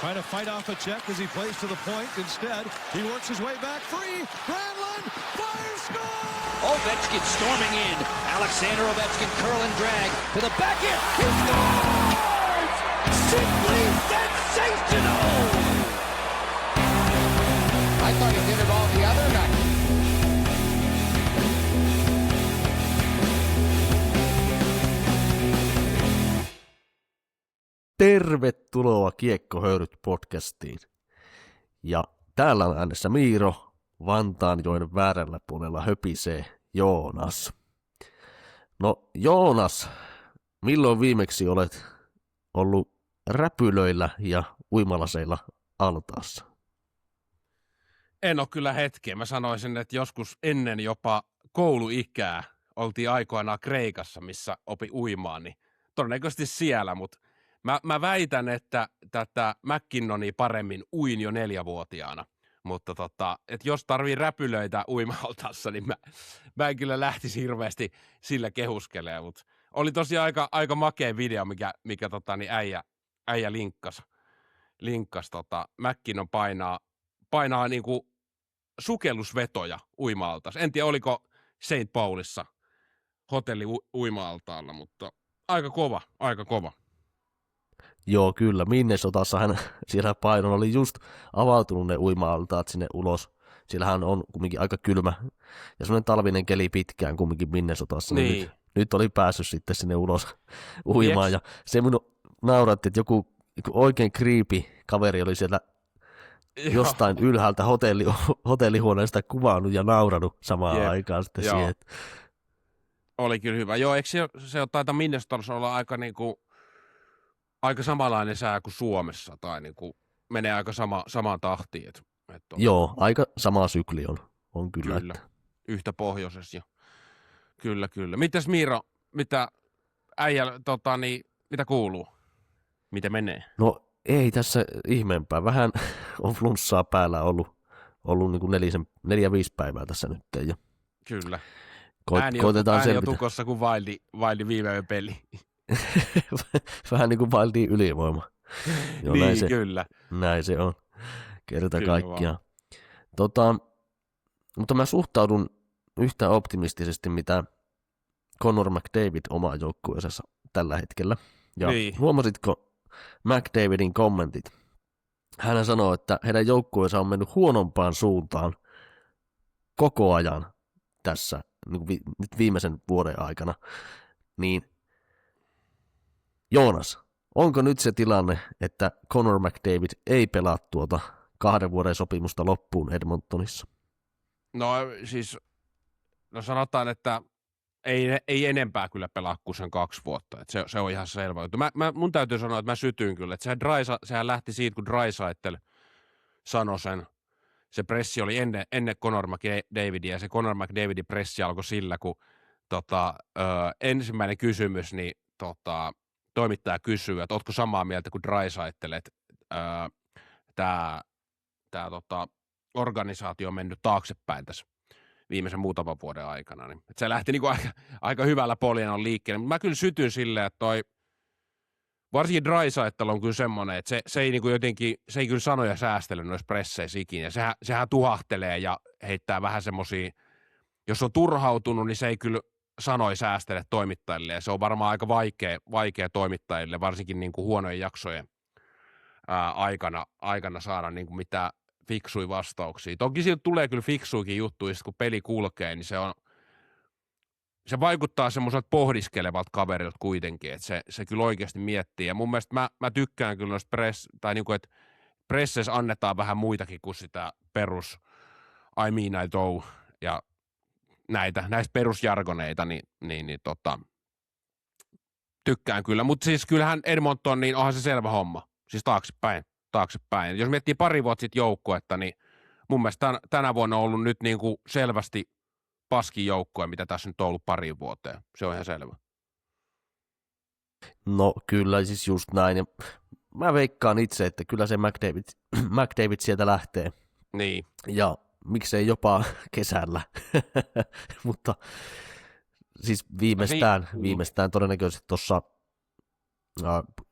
Trying to fight off a check as he plays to the point. Instead, he works his way back free. Granlund fires, score! Ovechkin storming in. Alexander Ovechkin curl and drag to the back end. He scores! Simply sensational! I thought he did it all the other night. Tervetuloa Kiekkohöyryt podcastiin. Ja täällä on äänessä Miiro, Vantaanjoen väärällä puolella höpisee Joonas. No Joonas, milloin viimeksi olet ollut räpylöillä ja uimalaseilla altaassa? En ole kyllä hetkeä. Mä sanoisin, että joskus ennen jopa kouluikää oltiin aikoinaan Kreikassa, missä opi uimaan, niin todennäköisesti siellä, mutta mä väitän, että tätä McKinnonia paremmin uin jo 4-vuotiaana, mutta että jos tarvii räpylöitä uimaltaassa, niin mä en kyllä lähtisi hirveästi sillä kehuskelemaan, mutta oli tosiaan aika makea video, mikä äijä linkkas McKinnon painaa niinku sukellusvetoja uima-altaassa. En tiedä, oliko St. Paulissa hotelli uima-altaalla, mutta aika kova. Joo, kyllä. Minnesotassa hän siellä painon oli just avautunut ne uima-altaat sinne ulos. Siellähän on kumminkin aika kylmä ja semmoinen talvinen keli pitkään kumminkin Minnesotassa. Niin. Nyt oli päässyt sitten sinne ulos uimaan. Ja se minun nauratti, että joku oikein creepy kaveri oli siellä jostain ylhäältä hotellihuoneesta kuvannut ja nauranut samaan aikaan sitten siihen. Oli kyllä hyvä. Joo, eikö se taitaa Minnesotassa olla aika samanlainen sää kuin Suomessa, tai niin kuin menee aika samaan tahtiin. Joo, aika sama sykli on kyllä. Kyllä, yhtä pohjoisessa. Kyllä. Mitäs Miiro, mitä äijä, mitä kuuluu? Miten menee? No ei tässä ihmeempää. Vähän on flunssaa päällä ollut niin kuin 4-5 päivää tässä nyt. Ja kyllä. Koitetaan ääni on selvitä. tukossa kuin vaildi viime yön peli. Vähän niin kuin vailtiin ylivoima. Joo, niin, kyllä. Näin se on. Kerta kyllä kaikkiaan. Mutta mä suhtaudun yhtä optimistisesti, mitä Connor McDavid oma joukkueessa tällä hetkellä. Ja niin. Huomasitko McDavidin kommentit? Hän sanoo, että heidän joukkueensa on mennyt huonompaan suuntaan koko ajan tässä nyt viimeisen vuoden aikana. Niin Joonas, onko nyt se tilanne, että Connor McDavid ei pelaa tuota 2 vuoden sopimusta loppuun Edmontonissa? No siis, sanotaan, että ei enempää kyllä pelaa kuin sen 2 vuotta. Että se on ihan selvä. Mun täytyy sanoa, että mä sytyin kyllä. Että sehän lähti siitä, kun Draisaitl sanoi sen. Se pressi oli ennen Connor McDavidia, ja se Connor McDavidin pressi alkoi sillä, kun ensimmäinen kysymys, niin toimittaja kysyy, että ootko samaa mieltä kuin Draisaitl, että tämä organisaatio on mennyt taaksepäin tässä viimeisen muutaman vuoden aikana. Niin, että se lähti niinku aika hyvällä poljana liikkeelle, mutta mä kyllä sytyn silleen, että varsinkin Draisaitl on kyllä semmoinen, että se ei niinku jotenkin, se ei kyllä sanoja säästele noissa presseissä ikinä. Sehän tuhahtelee ja heittää vähän semmosia, jos on turhautunut, niin se ei kyllä sanoi säästele toimittajille, ja se on varmaan aika vaikea toimittajille, varsinkin niin kuin huonojen jaksojen aikana saada niin kuin mitään fiksuja vastauksia. Toki siitä tulee kyllä fiksuikin juttuja, kun peli kulkee, niin se vaikuttaa semmoiselta pohdiskelevalta kaverilta kuitenkin, että se kyllä oikeasti miettii, ja mun mielestä mä tykkään kyllä noista että presseissä annetaan vähän muitakin kuin sitä perus I mean I do, ja näistä perusjargoneita, niin tykkään kyllä. Mutta siis kyllähän Edmonton, niin onhan se selvä homma. Siis taaksepäin. Jos miettii 2 vuotta sitten joukkuetta, niin mun mielestä tänä vuonna on ollut nyt niin kuin selvästi paskin joukkue, mitä tässä nyt on ollut 2 vuoteen. Se on ihan selvä. No kyllä, siis just näin. Ja mä veikkaan itse, että kyllä se McDavid sieltä lähtee. Niin. Ja miksei jopa kesällä, mutta siis viimeistään todennäköisesti tuossa,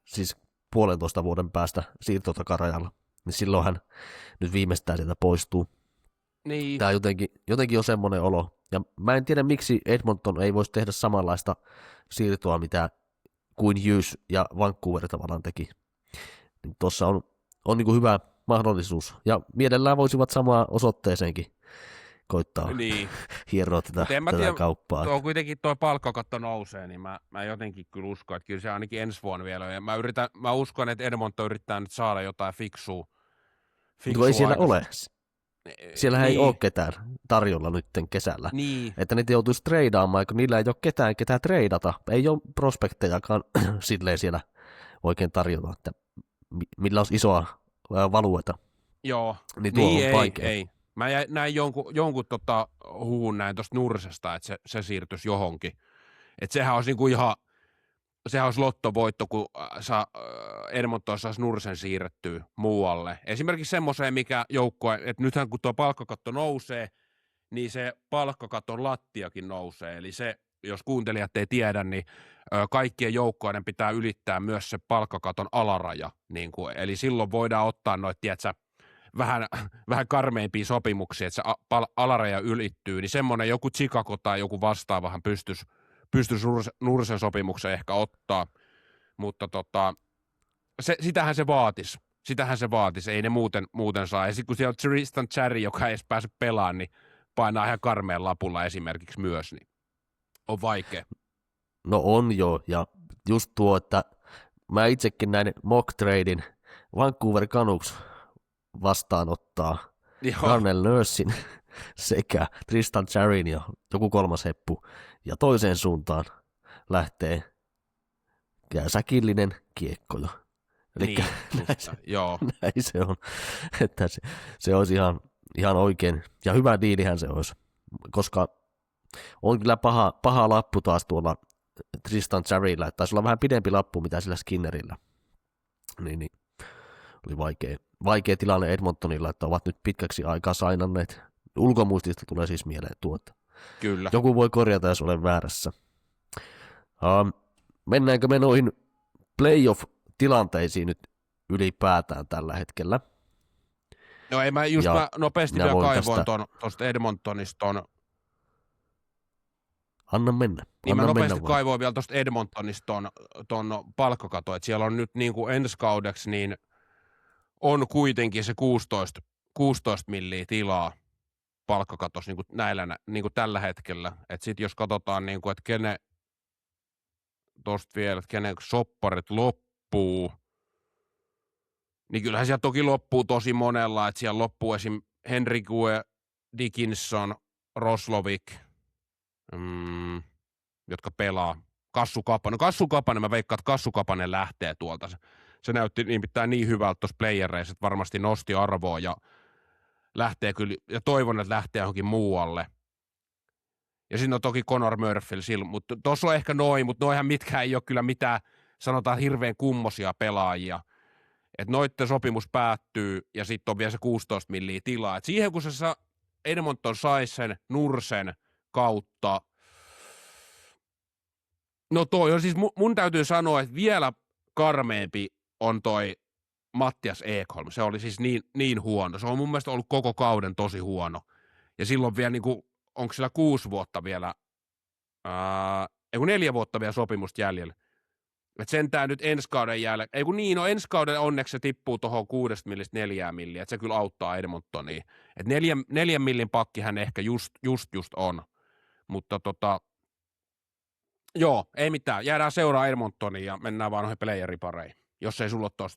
siis 1,5 vuoden päästä siirtotakarajalla, niin silloin hän nyt viimeistään sieltä poistuu. Niin. Tämä jotenkin on semmoinen olo. Ja mä en tiedä, miksi Edmonton ei voisi tehdä samanlaista siirtoa, mitä kuin Hughes ja Vancouver tavallaan teki. Niin tuossa on niin kuin hyvä mahdollisuus. Ja mielellään voisivat samaan osoitteeseenkin koittaa hieroa tätä kauppaa. Tuo kuitenkin tuo palkkakatto nousee, niin mä jotenkin kyllä uskon, että kyllä se ainakin ensi vuonna vielä on. Ja mä uskon, että Edmonton yrittää nyt saada jotain fiksua ei siellä ole. Siellähän ei ole ketään tarjolla nytten kesällä. Niin. Että niitä joutuisi treidaamaan, kun niillä ei ole ketään treidata. Ei ole prospektejakaan silleen siellä oikein tarjolla, että millä olisi isoa valueta. Joo. Niin tuo on vaikea. Ei. Mä näin jonkun huhun näin tuosta Nursesta, että se siirtyisi johonkin. Että sehän olisi niinku sehän olisi lottovoitto, kun Edmonton saisi Nursen siirrettyä muualle. Esimerkiksi semmoiseen, mikä joukkue, että nythän kun tuo palkkakatto nousee, niin se palkkakaton lattiakin nousee. Eli se, jos kuuntelijat ei tiedä, niin kaikkien joukkueiden pitää ylittää myös se palkkakaton alaraja. Niin kuin, eli silloin voidaan ottaa noita, tiedätkö, vähän karmeimpia sopimuksia, että se alaraja ylittyy, niin semmoinen joku Chicago tai joku vastaavahan pystyisi Nursen sopimuksen ehkä ottaa, mutta sitähän se vaatisi, ei ne muuten saa. Ja sitten kun siellä on Tristan Jarry, joka ei edes pääse pelaamaan, niin painaa ihan karmeen lapulla esimerkiksi myös, niin on vaikea. No on jo, ja just tuo, että mä itsekin näin mock tradein Vancouver Canucks vastaanottaa Darnell Nursin sekä Tristan Jarryn ja joku kolmas heppu, ja toiseen suuntaan lähtee säkillinen kiekkoja. Elikkä näin se on, että se olisi ihan oikein, ja hyvä diilihän se olisi, koska on kyllä paha lappu taas tuolla Tristan Jarryllä, että taisi olla vähän pidempi lappu mitä sillä Skinnerillä, niin oli vaikea tilanne Edmontonilla, että ovat nyt pitkäksi aikaa sainanneet. Ulkomuistista tulee siis mieleen tuota. Kyllä. Joku voi korjata, jos olen väärässä. Mennäänkö me noihin playoff-tilanteisiin nyt ylipäätään tällä hetkellä? No ei mä nopeasti vielä kaivoin tuosta Edmontonista Anna mennä. Niin mä nopeasti kaivoin vielä tuosta Edmontonista ton palkkakato, että siellä on nyt niin kuin ensi kaudeksi, niin on kuitenkin se 16 milliä tilaa palkkakatos niin kuin niin kuin tällä hetkellä. Että sitten jos katsotaan, niin kuin, että kenen sopparit loppuu, niin kyllähän siellä toki loppuu tosi monella, että siellä loppuu esim. Henry Gue, Dickinson, Roslovic, jotka pelaa. Kassu Kapanen, mä veikkaan, että Kassu Kapanen lähtee tuolta. Se näytti niin hyvältä tuossa playereissa, että varmasti nosti arvoa ja lähtee kyllä, ja toivon, että lähtee johonkin muualle. Ja siinä on toki Conor Murphy, mutta tuossa on ehkä mutta noihan mitkään ei ole kyllä mitään, sanotaan hirveän kummosia pelaajia. Että noitten sopimus päättyy, ja sitten on vielä se 16 milliä tilaa. Et siihen kun se Edmonton sai sen Nursen kautta, no toi on siis, mun täytyy sanoa, että vielä karmeempi on toi Mattias Ekholm. Se oli siis niin huono. Se on mun mielestä ollut koko kauden tosi huono. Ja silloin vielä, niin kuin, onko sillä 6 vuotta vielä, 4 vuotta vielä sopimusta jäljellä. Että sentään nyt ensi kauden jälkeen, ensi kauden onneksi se tippuu tuohon 6 millistä 4 milliä, että se kyllä auttaa Edmontoniin. Että 4 millin pakki hän ehkä just on. Mutta joo, ei mitään. Jäädään seuraa Edmontoniin ja mennään vaan noihin playeripareihin, jos ei sulla ole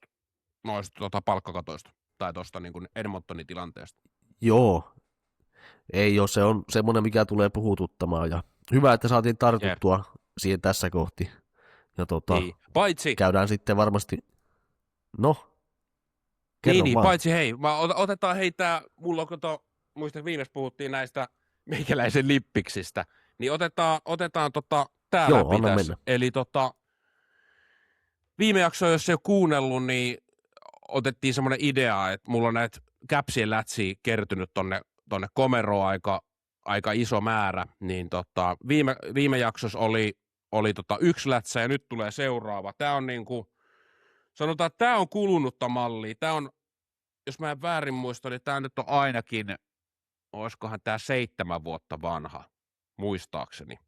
noista palkkakatoista tai tuosta niin kuin Edmontonin tilanteesta. Joo, ei ole. Se on semmoinen, mikä tulee puhututtamaan. Ja hyvä, että saatiin tartuttua siihen tässä kohti. Ja niin. Paitsi käydään sitten varmasti, niin, paitsi hei, otetaan mulla on muistan viimeksi puhuttiin näistä meikäläisen lippiksistä, niin otetaan tää läpi tässä. Mennä. Eli viime jaksoa, jos ei ole kuunnellut, niin otettiin semmoinen idea, että mulla on näitä Capsien lätsiä kertynyt tonne komeroon aika iso määrä, niin viime jaksossa oli 1 lätsä ja nyt tulee seuraava. Tää on niinku sanotaan, että tämä on kulunutta mallia. Tämä on, jos mä en väärin muista, niin tämä nyt on ainakin, olisikohan tämä 7 vuotta vanha, muistaakseni.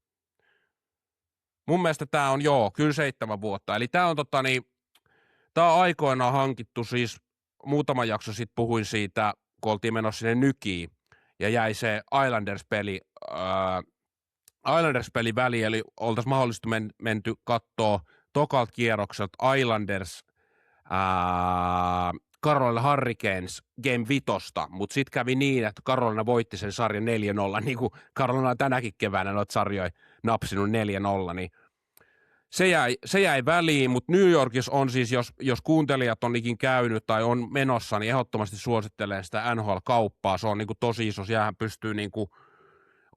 Mun mielestä tämä on, kyllä 7 vuotta. Eli tämä on tämä on aikoinaan hankittu, siis muutama jakso sitten puhuin siitä, kun oltiin menossa sinne Nykiin, ja jäi se Islanders-peli väliin, eli oltaisiin mahdollisesti menty kattoo tokalta kierrokselta Islanders Carolina Hurricanes Game 5, mutta sitten kävi niin, että Carolina voitti sen sarjan 4-0, niin kuin Carolina on tänäkin keväänä noita sarjoja napsinut 4-0, niin se jäi väliin, mutta New Yorkissa on siis, jos kuuntelijat on ikin käynyt tai on menossa, niin ehdottomasti suosittelen sitä NHL-kauppaa. Se on niin kuin tosi iso, siellähän pystyy, niin kuin,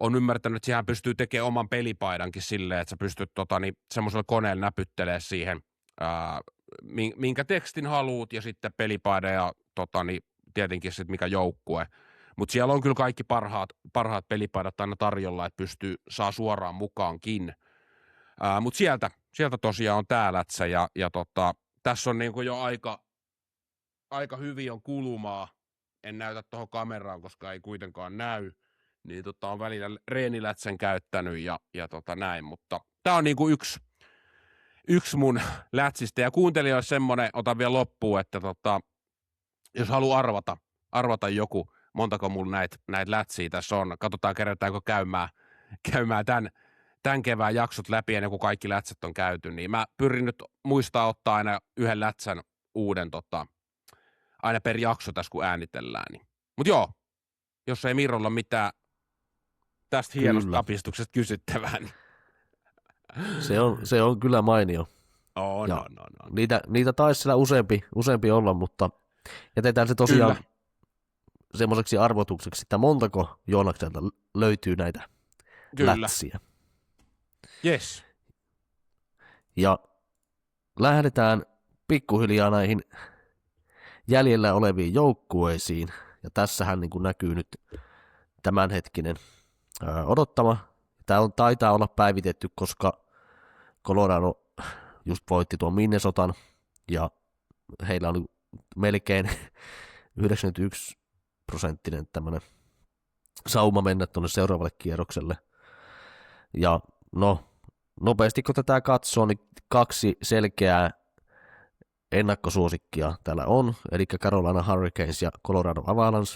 on ymmärtänyt, että siihen pystyy tekemään oman pelipaidankin silleen, että sä pystyt semmoisella koneella näpyttelemään siihen, minkä tekstin haluut ja sitten pelipaidan ja tietenkin sitten mikä joukkue. Mutta siellä on kyllä kaikki parhaat pelipaidat aina tarjolla, että saa suoraan mukaankin. Mutta sieltä tosiaan on tää lätsä ja tässä on niinku jo aika hyvin on kulumaa. En näytä tuohon kameraan, koska ei kuitenkaan näy. Niin on välillä reenilätsän käyttänyt ja näin, mutta tää on niinku yksi mun lätsistä. Ja kuuntelijoille semmonen, otan vielä loppuun, että jos haluaa arvata joku, montako mulla näitä lätsiä tässä on, katsotaan kerätäänkö käymään tämän kevään jaksot läpi ennen kuin kaikki lätsät on käyty, niin mä pyrin nyt muistaa ottaa aina yhden lätsän uuden aina per jakso tässä, kun äänitellään. Niin. Mutta joo, jos ei Mirrolla mitään tästä hienosta tapistuksesta kysyttävää, niin Se on kyllä mainio. No. Niitä taisi siellä useampi olla, mutta jätetään se tosiaan semmoiseksi arvotukseksi, että montako Joonakselta löytyy näitä lätsiä. Yes. Ja lähdetään pikkuhiljaa näihin jäljellä oleviin joukkueisiin, ja tässähän niin kuin näkyy nyt tämänhetkinen odottama. Tämä taitaa olla päivitetty, koska Colorado just voitti tuon Minnesotan, ja heillä oli melkein 91% tämmöinen sauma mennä tuonne seuraavalle kierrokselle. Ja no, nopeasti kun tätä katsoo, niin 2 selkeää ennakkosuosikkia täällä on, eli Carolina Hurricanes ja Colorado Avalanche.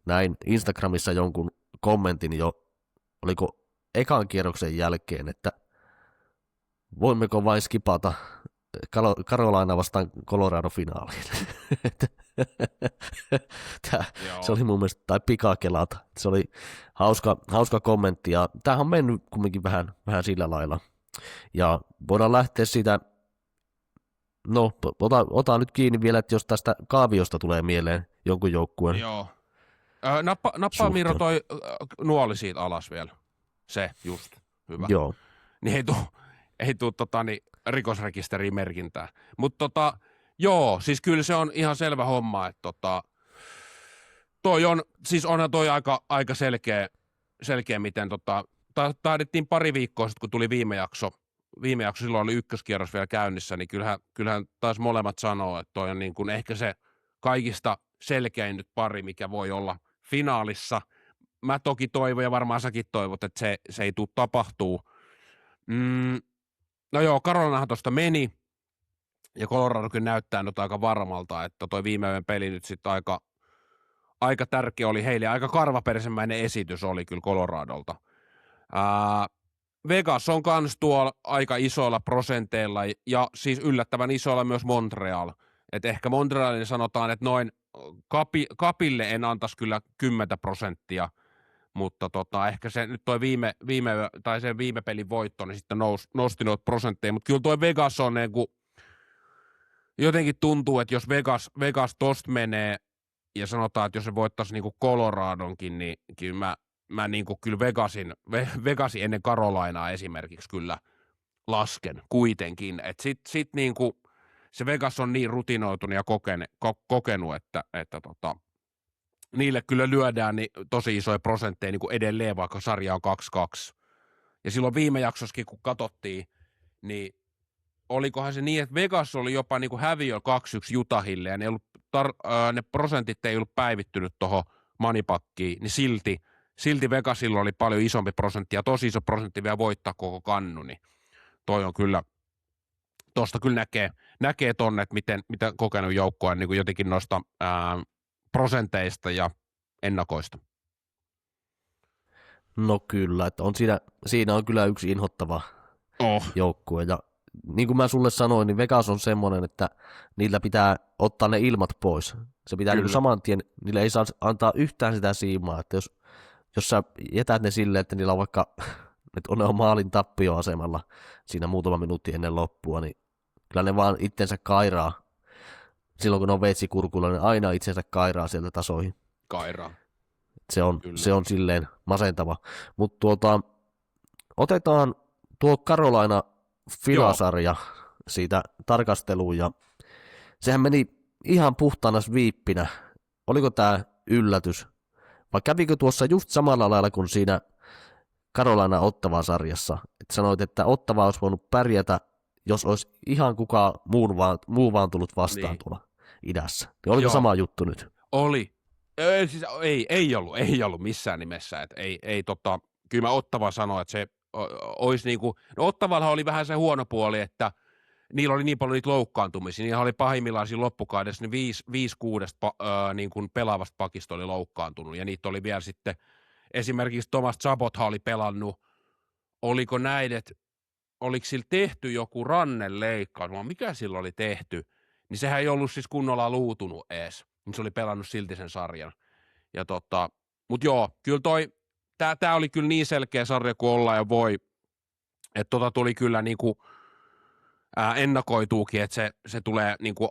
Näin Instagramissa jonkun kommentin jo, oliko ekan kierroksen jälkeen, että voimmeko vain skipata Carolina vastaan Colorado finaaliin. Se oli mun mielestä, tai pikakelata. Se oli hauska kommentti, ja tämähän on mennyt kumminkin vähän sillä lailla. Ja voidaan lähteä siitä, no ota nyt kiinni vielä, että jos tästä kaaviosta tulee mieleen jonkun joukkueen. Joo. Nappaa Miro toi nuoli siitä alas vielä. Se just, hyvä. Joo. Niin ei tuu rikosrekisteriin merkintää. Mutta joo, siis kyllä se on ihan selvä homma, että toi on, siis onhan toi aika selkeä miten taidettiin pari viikkoa sitten, kun tuli viime jakso, silloin oli ykköskierros vielä käynnissä, niin kyllähän taas molemmat sanoo, että toi on niin kuin ehkä se kaikista selkein nyt pari, mikä voi olla finaalissa. Mä toki toivon, ja varmaan säkin toivot, että se ei tule tapahtuu. No joo, Carolinahan tuosta meni, ja Colorado kyllä näyttää nyt aika varmalta, että toi viimeinen peli nyt sitten aika tärkeä oli heille, aika karvapersemäinen esitys oli kyllä Coloradolta. Vegas on kans tuolla aika isoilla prosenteilla, ja siis yllättävän isoilla myös Montreal. Et ehkä Montrealin sanotaan, että noin kapille en antaisi kyllä 10%, mutta ehkä se nyt toi viime pelin voitto, niin sitten nosti noita prosentteja, mutta kyllä toi Vegas on niinku, jotenkin tuntuu, että jos Vegas tosta menee, ja sanotaan, että jos se voittaisi niinku Coloradonkin, niin kyllä mä niinku kyllä Vegasin ennen Carolinaa esimerkiksi kyllä lasken kuitenkin, että sit niinku se Vegas on niin rutinoitunut ja kokenut, että niille kyllä lyödään niin tosi isoja prosentteja niin kuin edelleen, vaikka sarja on 2-2. Ja silloin viime jaksossakin, kun katsottiin, niin olikohan se niin, että Vegas oli jopa niin kuin häviö 2-1 Utahille, ja ne prosentit ei ollut päivittynyt tuohon moneypackiin, niin silti Vegasilla oli paljon isompi prosentti, ja tosi iso prosentti vielä voittaa koko kannu, niin toi on kyllä, tuosta kyllä näkee tonne, että miten kokenut joukkoa niin kuin jotenkin noista prosenteista ja ennakoista. No kyllä, että on siinä on kyllä yksi inhottava joukkue, ja niin kuin mä sulle sanoin, niin Vegas on semmoinen, että niillä pitää ottaa ne ilmat pois. Se pitää niin saman tien, niille ei saa antaa yhtään sitä siimaa, että jos sä jätät ne silleen, että niillä on vaikka, että ne on maalin tappioasemalla siinä muutama minuutti ennen loppua, niin kyllä ne vaan itsensä kairaa. Silloin kun ne on veitsikurkulla, ne aina itsensä kairaa sieltä tasoihin. Kairaa. Se on silleen masentava. Mutta otetaan tuo Carolina Filasarja siitä tarkasteluun, ja sehän meni ihan puhtaana sweepinä. Oliko tämä yllätys? Vai kävikö tuossa just samalla lailla kuin siinä Carolina Ottava-sarjassa? Et sanoit, että Ottava olisi voinut pärjätä, jos olisi ihan kukaan muu vaan tullut vastaan tuolla idässä. Niin oliko sama juttu nyt? Oli. Siis ei ollut missään nimessä. Kyllä mä Ottava sanoin, että se olisi niinku, no Ottavallahan oli vähän se huono puoli, että niillä oli niin paljon niitä loukkaantumisia. Niillä oli pahimmillaan siinä loppukaudessa, niin 5-6 niin kuin pelaavasta pakista oli loukkaantunut, ja niitä oli vielä sitten, esimerkiksi Thomas Chabothan oli pelannut, oliko sillä tehty joku ranneleikkaus, mikä sillä oli tehty, niin sehän ei ollut siis kunnolla luutunut ees, niin se oli pelannut silti sen sarjan. Ja mut joo, kyllä tää oli kyllä niin selkeä sarja kuin olla ja voi, että tuli kyllä niinku ennakoituukin, että se tulee niinku,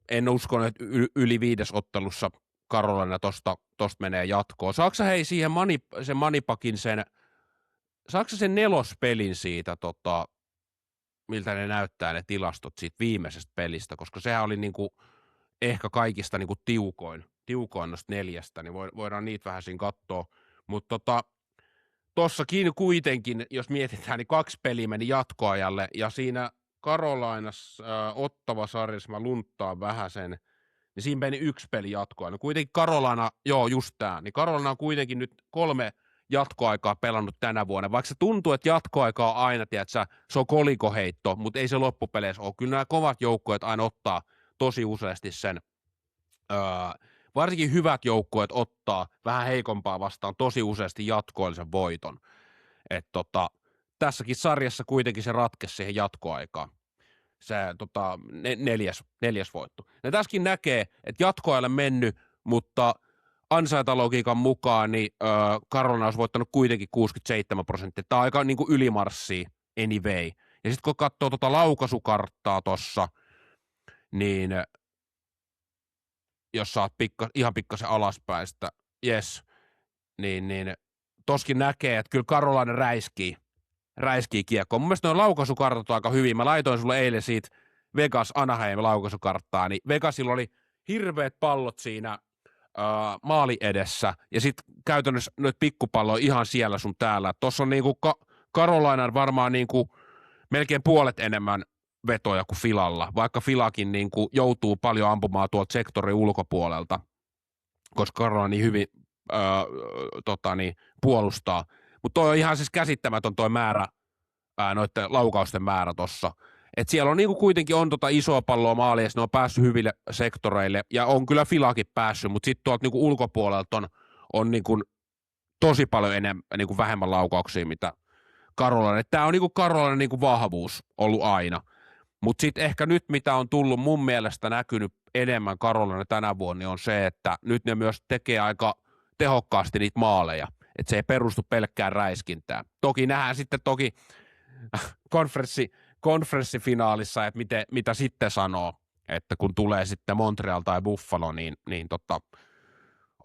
en usko, että yli 5 ottelussa Carolina tosta menee jatkoon. Saatko sä hei siihen sen moneypackin saatko sä sen 4. pelin siitä, miltä ne näyttää ne tilastot siitä viimeisestä pelistä, koska sehän oli niinku ehkä kaikista niinku tiukoin noista 4, niin voidaan niitä vähän siinä katsoa, mutta tossakin kuitenkin, jos mietitään, niin 2 peliä meni jatkoajalle, ja siinä Carolinassa Ottava-sarjassa mä lunttaan vähän sen, niin siinä meni 1 peli jatkoa. No kuitenkin Carolina, just tää, niin Carolina on kuitenkin nyt 3 jatkoaikaa pelannut tänä vuonna, vaikka se tuntuu, että jatkoaika on aina, tiedätkö, se on kolikoheitto, mutta ei se loppupeleissä ole. Kyllä nämä kovat joukkueet aina ottaa tosi useasti sen, varsinkin hyvät joukkueet ottaa vähän heikompaa vastaan tosi useasti jatkoillisen voiton. Tässäkin sarjassa kuitenkin se ratkesi siihen jatkoaikaan. Se 4. voitto. Ja tässäkin näkee, että jatkoajalle mennyt, mutta ansaintalogiikan mukaan niin Carolina olisi voittanut kuitenkin 67%. Tämä on aika niin kuin ylimarssia anyway. Ja sitten kun katsoo laukaisukarttaa tuossa, niin jos sä oot ihan pikkasen alaspäin sitä, niin toskin näkee, että kyllä Carolina räiskii kiekkoa. Mun mielestä nuo laukaisukartat on aika hyvin. Mä laitoin sulle eilen siitä Vegas Anaheim laukaisukarttaa, niin Vegasilla oli hirveät pallot siinä maali edessä, ja sitten käytännössä noita pikkupalloja ihan siellä sun täällä. Tuossa on niinku Carolinan varmaan niinku melkein puolet enemmän vetoja kuin Filalla, vaikka Filakin niinku joutuu paljon ampumaan tuolta sektorin ulkopuolelta, koska Carolina niin hyvin puolustaa. Mutta toi on ihan siis käsittämätön toi määrä, noiden laukausten määrä tossa. Et siellä on niinku kuitenkin on isoa palloa maaliin, ja ne on päässyt hyville sektoreille, ja on kyllä Filakin päässyt, mutta sitten tuolta niinku ulkopuolelta on niinku tosi paljon enemmän, niinku vähemmän laukauksia, mitä Carolina. Tämä on niinku Carolina niinku vahvuus ollut aina. Mutta sitten ehkä nyt, mitä on tullut mun mielestä näkynyt enemmän Carolina tänä vuonna, niin on se, että nyt ne myös tekee aika tehokkaasti niitä maaleja. Että se ei perustu pelkkään räiskintään. Toki nähdään sitten konferenssifinaalissa, että mitä sitten sanoo, että kun tulee sitten Montreal tai Buffalo, niin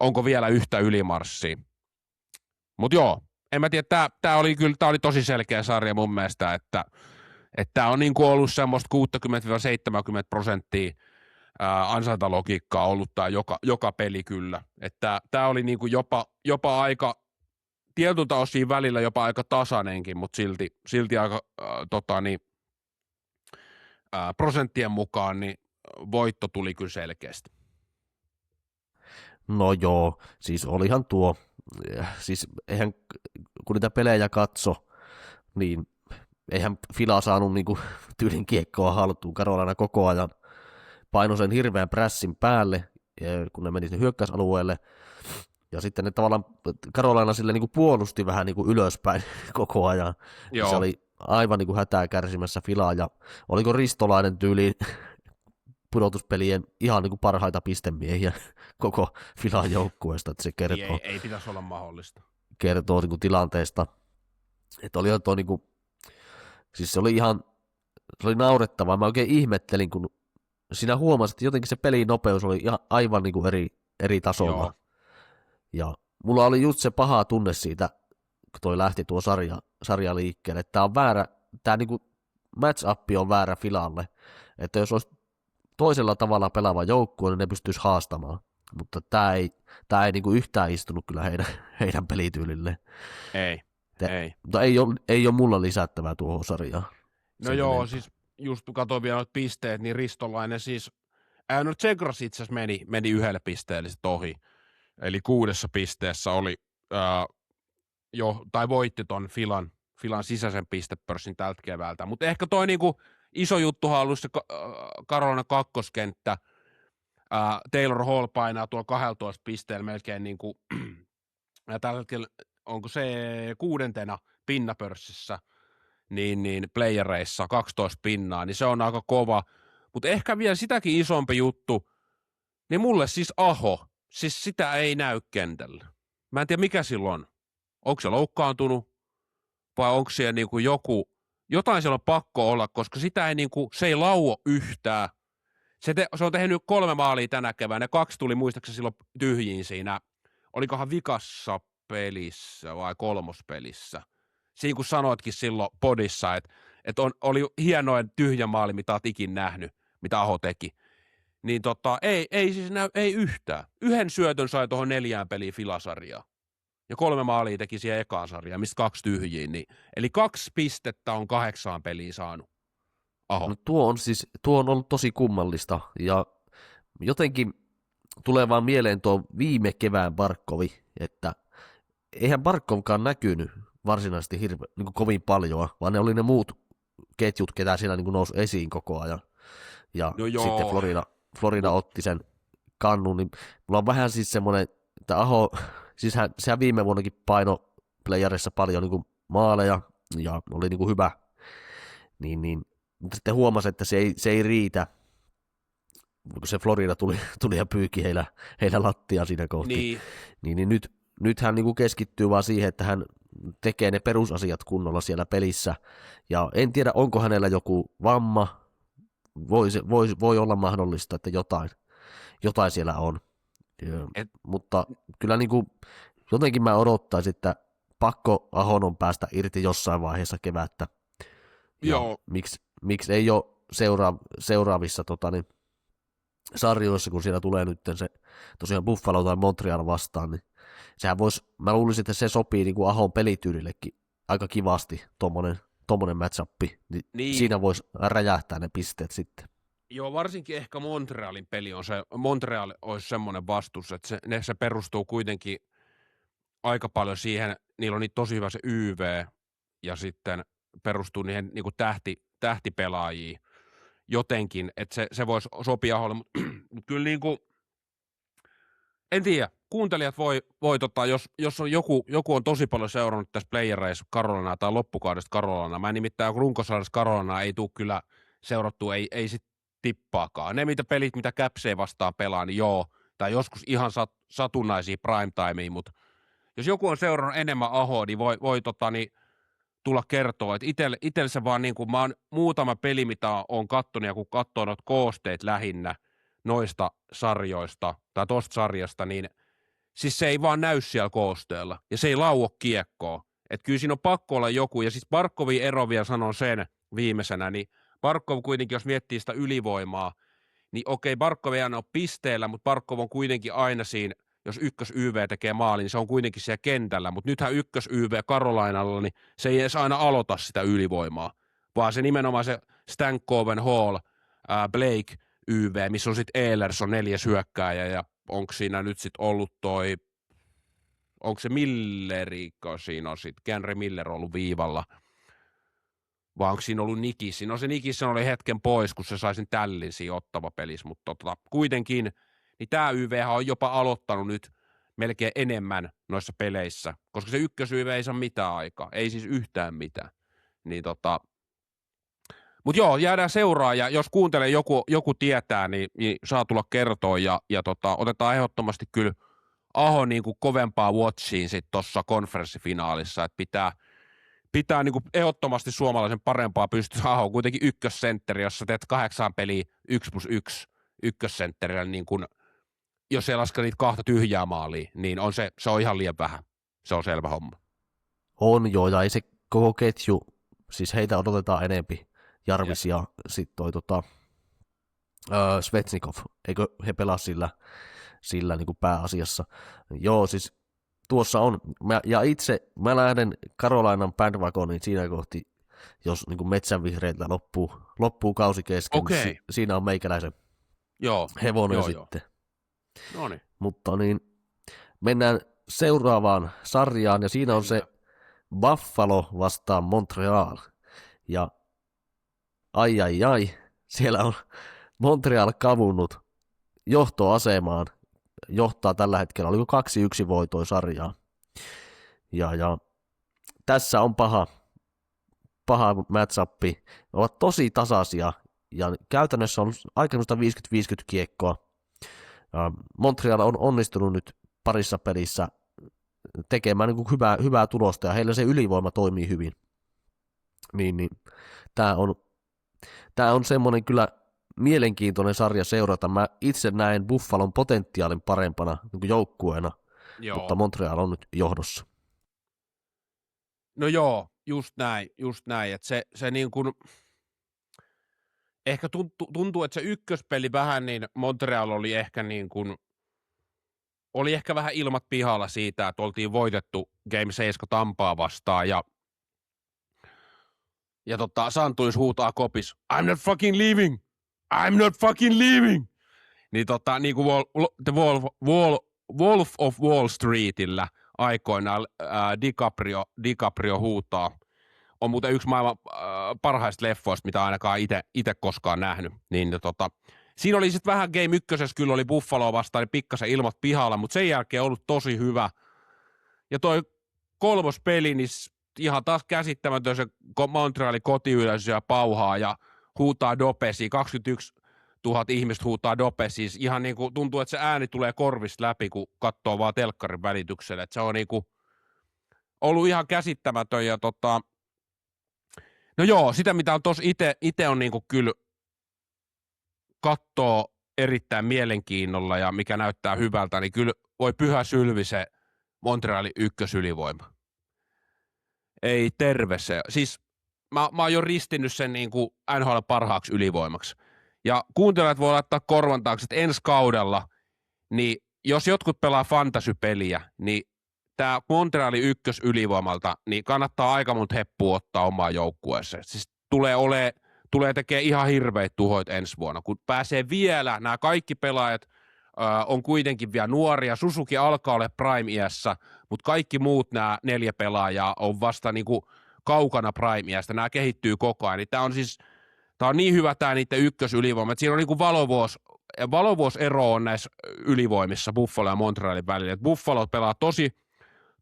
onko vielä yhtä ylimarssia. Mutta joo, en mä tiedä, tämä oli tosi selkeä sarja mun mielestä, että tämä on niinku ollut semmoista 60-70% ansaintalogiikkaa ollut tämä joka peli kyllä. Että tämä oli niinku jopa aika tietyltä osin välillä jopa aika tasainenkin, mutta silti aika prosenttien mukaan, niin voitto tuli kyllä selkeästi. No joo, siis olihan tuo, siis eihän, kun niitä pelejä katso, niin eihän Fila saanut niinku tyylin kiekkoa haltuun. Carolina koko ajan painoi sen hirveän prässin päälle, kun ne meni sinne hyökkäysalueelle, ja sitten ne tavallaan Carolina sille niinku puolusti vähän niinku ylöspäin koko ajan. Joo. Se oli aivan niinku hätää kärsimässä Filaa, ja oliko Ristolainen tyyliin pudotuspelien ihan niinku parhaita pistemiehiä koko Filan joukkueesta, että se kertoo, Ei pitäisi olla mahdollista. kertoo niinku tilanteesta, että oli tuo niinku, siis se oli naurettavaa, mä oikein ihmettelin, kun siinä huomasin, että jotenkin se pelin nopeus oli ihan aivan niinku eri tasolla. Joo. Ja mulla oli just se paha tunne siitä, kun toi lähti tuo sarja liikkeelle, että tää on väärä, tää niinku match-up on väärä Filalle, että jos olisi toisella tavalla pelaava joukkue, niin ne pystyisi haastamaan, mutta tää ei niinku yhtään istunut kyllä heidän pelityylille. Ei. Mutta ei ole mulla lisättävää tuohon sarjaan. No joo, siis just kun katsoin vielä noita pisteet, niin Ristolainen siis, no Tsegras itse asiassa meni 1 pisteelle sit ohi, eli 6 pisteessä oli tai voitti ton Filan sisäisen pistepörssin tältä keväältä, mutta ehkä toi niinku iso juttuhan on ollut se Carolina kakkoskenttä, Taylor Hall painaa tuolla 12 pisteellä melkein niinku, ja tällä hetkellä onko se 6. pinnapörssissä, niin playereissa 12 pinnaa, niin se on aika kova. Mutta ehkä vielä sitäkin isompi juttu, niin mulle siis Aho, siis sitä ei näy kentällä. Mä en tiedä mikä silloin on. Onko se loukkaantunut vai onko siellä niinku jotain siellä on pakko olla, koska sitä ei niinku, se ei lauo yhtään. Se on tehnyt 3 maalia tänä keväänä, ja 2 tuli muistaakseni silloin tyhjiin siinä, olikohan vikassa pelissä vai 3. pelissä. Siinä kun sanoitkin silloin podissa, että oli hienoin tyhjä maali, mitä olet ikin nähnyt, mitä Aho teki. Niin ei siis näy, ei yhtään. 1 syötön sai tuohon 4 peliin Filasarjaa. Ja 3 maalia teki siihen ekaan sarjaan, mistä 2 tyhjiin. Niin, eli 2 pistettä on 8 peliä saanut Aho. No tuo on ollut tosi kummallista, ja jotenkin tulee vaan mieleen tuo viime kevään Barkovi, että eihän Barkovkaan näkynyt varsinaisesti niin kovin paljon, vaan ne oli ne muut ketjut, ketä siellä niin nousi esiin koko ajan. Ja No sitten Florida otti sen kannun, niin mulla on vähän siis semmoinen, että Aho, siis sehän viime vuonnakin paino playerissa paljon niin maaleja, ja oli niin hyvä, niin mutta sitten huomasi, että se ei riitä, kun se Florida tuli ja pyyki heidän lattia siinä kohti. Niin nyt hän niin keskittyy vaan siihen, että hän tekee ne perusasiat kunnolla siellä pelissä, ja en tiedä, onko hänellä joku vamma, voi olla mahdollista, että jotain siellä on, mutta kyllä niin kuin, jotenkin mä odottaisin, että pakko Ahon on päästä irti jossain vaiheessa kevättä. Joo. Miksi ei ole seuraavissa sarjoissa, kun siellä tulee nyt se tosiaan Buffalo tai Montreal vastaan, niin sehän mä luulisin, että se sopii niin kuin Ahon pelityylillekin aika kivasti, tommonen match-up, niin siinä voisi räjähtää ne pisteet sitten. Joo, varsinkin ehkä Montrealin peli on se, Montreal olisi semmoinen vastus, että se perustuu kuitenkin aika paljon siihen, niillä on niin tosi hyvä se YV, ja sitten perustuu niihin niin kuin tähtipelaajiin jotenkin, että se voisi sopia Aholle, mutta kyllä niin kuin, en tiedä, kuuntelijat voi jos on joku on tosi paljon seurannut tässä playereissa Carolinaa tai loppukaudesta Carolinaa, mä nimittäin runkosarjassa Carolinaa ei tule kyllä seurattua, ei sit tippaakaan. Ne pelit, mitä Capsei vastaan pelaa, niin joo, tai joskus ihan satunnaisia primetimea, mutta jos joku on seurannut enemmän Ahoa, niin voi tulla kertoa, että itselle se vaan niin kuin mä oon muutama peli, mitä on kattonut, ja kun katsoo noita koosteet lähinnä noista sarjoista, tai tosta sarjasta, niin siis se ei vaan näy siellä koosteella, ja se ei lauo kiekkoa. Että kyllä siinä on pakko olla joku, ja siis Barkovin ero vielä sanon sen viimeisenä, niin Barkov kuitenkin, jos miettii sitä ylivoimaa, niin okei, Barkov ei aina ole pisteellä, mutta Barkov on kuitenkin aina siinä, jos ykkös-YV tekee maalin, niin se on kuitenkin siellä kentällä, mutta nythän ykkös-YV Carolinalla, niin se ei edes aina aloita sitä ylivoimaa. vaan se nimenomaan se Stankoven, Hall, Blake, YV, missä on sitten Ehlers on 4. hyökkääjä, ja onko siinä nyt sitten ollut onko se Millerikko siinä on sitten, Henry Miller on ollut viivalla, vai onko siinä ollut Nikissi? No se Nikissi oli hetken pois, kun se sai sen tällin siinä ottava pelissä, mutta kuitenkin, niin tämä YV on jopa aloittanut nyt melkein enemmän noissa peleissä, koska se ykkös-YV ei saa mitään aikaa, ei siis yhtään mitään. Niin mutta joo, jäädään seuraa, ja jos kuuntelee joku tietää, niin saa tulla kertoa, ja otetaan ehdottomasti kyllä Aho niin kuin kovempaa watchiin sitten tuossa konferenssifinaalissa, että pitää niin kuin ehdottomasti suomalaisen parempaa pystyä. Aho on kuitenkin ykkössentteri, jos sä teet 8 peliä 1+1 ykkössentterillä, niin kun, jos ei laske niitä 2 tyhjää maalia, niin se on ihan liian vähän. Se on selvä homma. On joo, ja ei se koko ketju, siis heitä odotetaan enempi, Jarvis ja sitten toi Svechnikov, eikö he pelaa sillä niin kuin pääasiassa. Joo, siis tuossa on, mä lähden Carolinan bandwagoniin siinä kohti, jos niin kuin metsänvihreiltä loppuu kausi kesken, niin siinä on meikäläisen hevonen sitten. Noniin. Mutta niin, mennään seuraavaan sarjaan, ja siinä on se Buffalo vastaan Montreal, ja ai, siellä on Montreal kavunnut johtoasemaan, johtaa tällä hetkellä, oliko 2-1 voitoi sarjaa, ja tässä on paha match-appi, ne ovat tosi tasaisia, ja käytännössä on aika 50-50 kiekkoa. Montreal on onnistunut nyt parissa pelissä tekemään niin kuin hyvää tulosta, ja heillä se ylivoima toimii hyvin. Niin tämä on semmoinen kyllä mielenkiintoinen sarja seurata. Mä itse näen Buffalon potentiaalin parempana niin kuin joukkueena, mutta Montreal on nyt johdossa. No joo, just näin, että se niin kuin ehkä tuntuu, että se ykköspeli vähän, niin Montreal oli ehkä niin kuin, oli ehkä vähän ilmat pihalla siitä, että oltiin voitettu Game 7 Tampaa vastaan, ja Santuis huutaa kopis, I'm not fucking leaving! Niin niin kuin Wolf of Wall Streetillä aikoinaan DiCaprio huutaa. On muuten yksi maailman parhaista leffoista, mitä ainakaan itse koskaan nähnyt. Niin, siinä oli sitten vähän Game 1, kyllä oli Buffalo vastaan, niin pikkasen ilmat pihalla, mutta sen jälkeen on ollut tosi hyvä. Ja toi 3. peli, niin ihan taas käsittämätön se Montrealin kotiyleisö ja pauhaa ja huutaa dopesiin. 21 000 ihmistä huutaa dopesiin. Ihan niin kuin tuntuu, että se ääni tulee korvista läpi, kun katsoo vaan telkkarin välityksellä. Että se on niin kuin ollut ihan käsittämätön. Ja no joo, sitä mitä on tuossa itse on niin kuin kyllä katsoo erittäin mielenkiinnolla ja mikä näyttää hyvältä, niin kyllä voi pyhä sylvi se Montrealin ykkösylivoima. Ei terve se. Siis mä oon jo ristinyt sen niin kuin NHL parhaaksi ylivoimaksi. Ja kuuntelijat voi laittaa korvan taakse, että ensi kaudella, niin jos jotkut pelaa fantasy-peliä, niin tämä Montrealin ykkösylivoimalta, niin kannattaa aika monta heppua ottaa omaan joukkueeseen. Siis tulee tekemään ihan hirveitä tuhoit ensi vuonna, kun pääsee vielä, nämä kaikki pelaajat on kuitenkin vielä nuoria, Suzuki alkaa olla prime-iässä, mutta kaikki muut nämä 4 pelaajaa on vasta niin kuin kaukana prime-iästä, nämä kehittyy koko ajan, niin tämä on niin hyvä tämä niiden ykkösylivoima, että siinä on niin kuin valovuosero on näissä ylivoimissa Buffalo ja Montrealin välillä, että Buffalo pelaa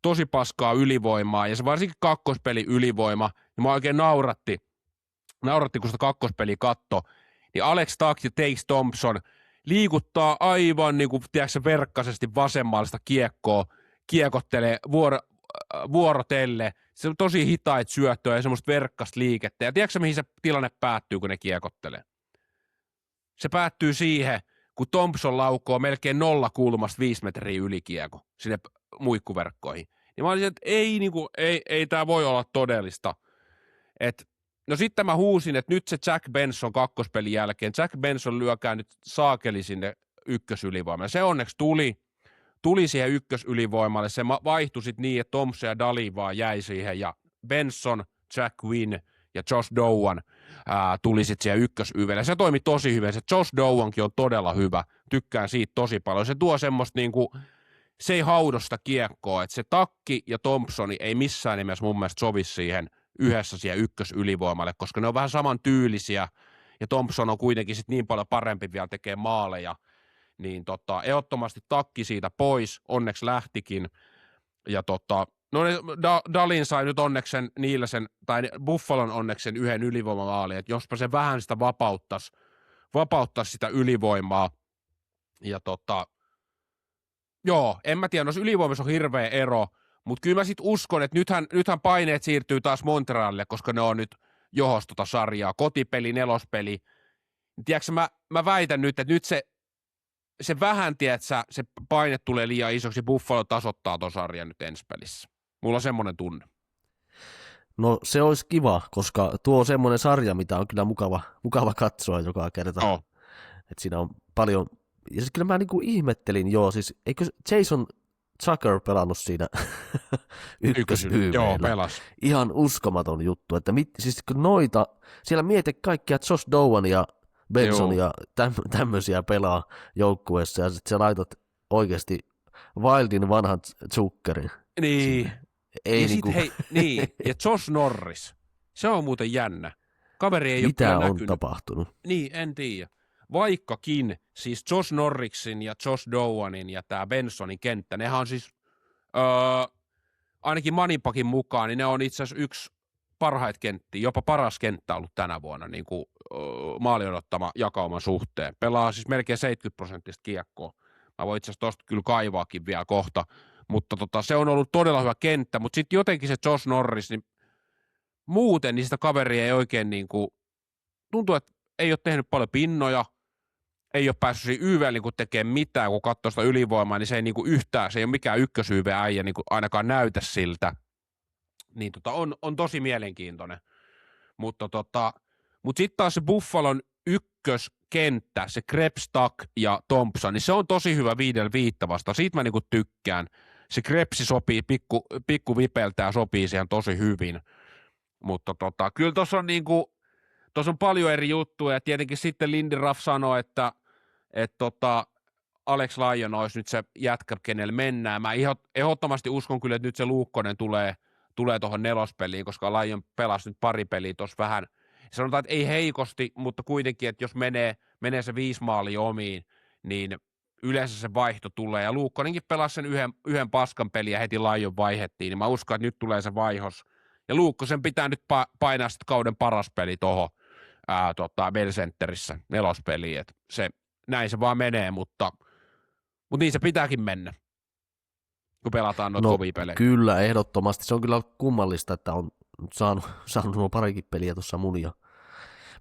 tosi paskaa ylivoimaa, ja se varsinkin kakkospeli ylivoima, niin mä oikein nauratti, kun sitä kakkospeliä katto, niin Alex Tuch ja Tage Thompson liikuttaa aivan niin kuin, tiedätkö, verkkaisesti vasemmallista kiekkoa, kiekottelee vuorotelle, se on tosi hitaita syöttöä ja semmoista verkkasta liikettä, ja tiedätkö mihin se tilanne päättyy, kun ne kiekottelee? Se päättyy siihen, kun Thompson laukoo melkein 0 kulmasta 5 metriä yli kiekko sinne muikkuverkkoihin. Niin mä olisin, että ei tämä voi olla todellista. No sitten mä huusin, että nyt se Jack Benson kakkospelin jälkeen, Jack Benson lyökää nyt saakeli sinne ykkösylivoimalle. Se onneksi tuli siihen ykkösylivoimalle, se vaihtui sitten niin, että Thompson ja Dali vaan jäi siihen, ja Benson, Jack Quinn ja Josh Dowan tuli sitten siihen ykkösyvelle. Se toimi tosi hyvin. Se Josh Dowankin on todella hyvä. Tykkään siitä tosi paljon. Se tuo semmoista niinku, se ei haudosta kiekkoa, että se Takki ja Thompsoni ei missään nimessä mun mielestä sovi siihen yhdessä siihen ykkösylivoimalle, koska ne on vähän samantyylisiä, ja Thompson on kuitenkin sit niin paljon parempi vielä tekee maaleja, niin ehdottomasti Takki siitä pois, onneksi lähtikin, ja Dalin sai nyt onneksen Niilsen, tai Buffalon onneksen yhden ylivoimamaalin, että jospa se vähän sitä vapauttaisi sitä ylivoimaa, ja joo, en mä tiedä, no ylivoimassa on hirveä ero, mutta kyllä mä sitten uskon, että nythän paineet siirtyy taas Montrealille, koska ne on nyt johos sarjaa, kotipeli, nelospeli. Tiedätkö, mä väitän nyt, että nyt se vähän, tiedätkö, se paine tulee liian isoksi, Buffalo tasoittaa ton sarjan nyt ensi pelissä. Mulla on semmoinen tunne. No se olisi kiva, koska tuo on semmoinen sarja, mitä on kyllä mukava katsoa joka kerta. Oh. Että siinä on paljon, ja siis kyllä mä niinku ihmettelin, siis eikö Jason Zucker pelannut siinä ykkösyyveellä? Joo, pelas. Ihan uskomaton juttu, että siis kun siellä mieti kaikkia Josh Dowan ja Benson ja tämmöisiä pelaa joukkueessa, ja sitten sä laitat oikeasti Wildin vanhan Zuckerin. Niin. Ei ja niinku... ja Josh Norris, se on muuten jännä. Kaveri ei mitä ole on näkynyt. Tapahtunut? Niin, en tiedä. Vaikkakin, siis Josh Norriksin ja Josh Dowanin ja tämä Bensonin kenttä, nehän on siis, ainakin Manipakin mukaan, niin ne on itse asiassa yksi parhaita kenttiä, jopa paras kenttä ollut tänä vuonna, niin kuin maali odottama jakauman suhteen. Pelaa siis melkein 70% kiekkoa. Mä voin itse asiassa tosta kyllä kaivaakin vielä kohta, mutta se on ollut todella hyvä kenttä, mutta sitten jotenkin se Josh Norris, niin muuten niin sitä kaveria ei oikein niin kuin, tuntuu, että ei ole tehnyt paljon pinnoja, ei ole päässyt siinä YVL niin tekemään mitään, kun katsoo sitä ylivoimaa, niin se ei niin kuin yhtään, se ei ole mikään ykkösYV-äijä niin kuin ainakaan näytä siltä. Niin on tosi mielenkiintoinen. Mutta sitten taas se Buffalon ykköskenttä, se Krebs, Tuck ja Thompson, niin se on tosi hyvä 5-5 vastaan. Siitä mä niin kuin tykkään. Se Krebsi sopii pikku vipeltään, sopii siihen tosi hyvin. Mutta kyllä tuossa on niinku, tuossa on paljon eri juttuja, ja tietenkin sitten Lindy Ruff sanoi, että Alex Lyon olisi nyt se jätkä, kenelle mennään. Mä ehdottomasti uskon kyllä, että nyt se Luukkonen tulee tuohon nelospeliin, koska Lyon pelasi nyt pari peliä tuossa vähän. Sanotaan, että ei heikosti, mutta kuitenkin, että jos menee se 5 maalia omiin, niin yleensä se vaihto tulee. Ja Luukkonenkin pelasi sen yhden paskan pelin ja heti Lyon vaihettiin, niin mä uskon, että nyt tulee se vaihos. Ja Luukkosen pitää nyt painaa sitten kauden paras peli tuohon Bell Centerissä nelospeliin. Et näin se vaan menee, mutta niin se pitääkin mennä, kun pelataan noita kovia pelejä. Kyllä, ehdottomasti. Se on kyllä kummallista, että on saanut nuo parikin peliä tuossa mun ja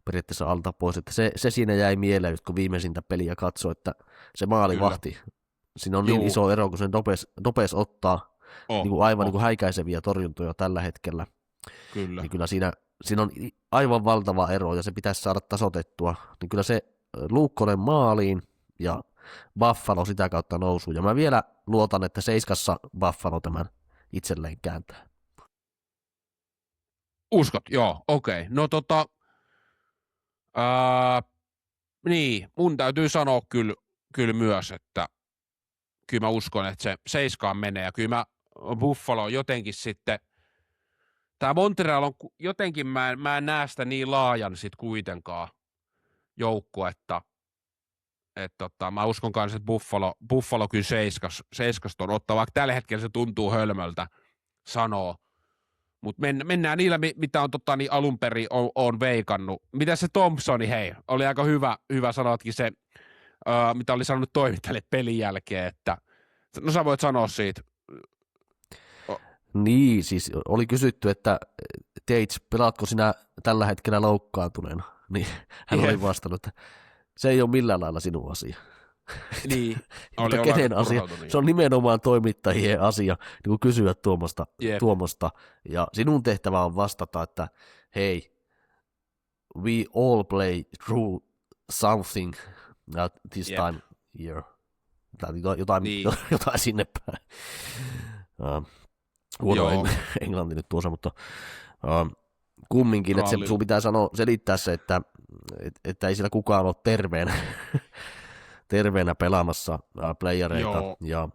periaatteessa alta pois. Että se siinä jäi mieleen, kun viimeisintä peliä katsoi, että se maalivahti, siinä on niin iso ero, kun sen Dopes ottaa niin kuin aivan niin kuin häikäiseviä torjuntoja tällä hetkellä. Kyllä. Niin kyllä siinä on aivan valtava ero, ja se pitäisi saada tasoitettua. Niin kyllä se Luukkonen maaliin ja Buffalo sitä kautta nousuun. Ja mä vielä luotan, että 7 Buffalo tämän itselleen kääntää. Uskot? Joo, okei. No niin, mun täytyy sanoa kyllä myös, että kyllä mä uskon, että se 7 menee, ja kyllä mä Buffalo jotenkin sitten, tämä Montreal on jotenkin, mä en näe sitä niin laajan sit kuitenkaan joukkuetta, että mä uskon kanssa, että Buffalo kyllä 7 on ottaa, vaikka tällä hetkellä se tuntuu hölmöltä sanoa, mutta mennään niillä, mitä on niin alun perin on veikannut. Mitä se Thompsoni, hei, oli aika hyvä sanoatkin se, mitä oli sanonut toimittajalle pelin jälkeen, että no sä voit sanoa siitä. Niin, siis oli kysytty, että Tage, pelaatko sinä tällä hetkellä loukkaantuneena? Niin hän oli vastannut, että se ei ole millään lailla sinun asia. Niin. Mutta kenen asia? Se on nimenomaan toimittajien asia niin kuin kysyä tuommoista. Ja sinun tehtävä on vastata, että hei, we all play through something this time year. Jotain sinne päin. Huono englanti nyt tuossa, mutta kumminkin, että Rallilla. sun pitää selittää se, että ei siellä kukaan ole terveenä pelaamassa playereita. Ja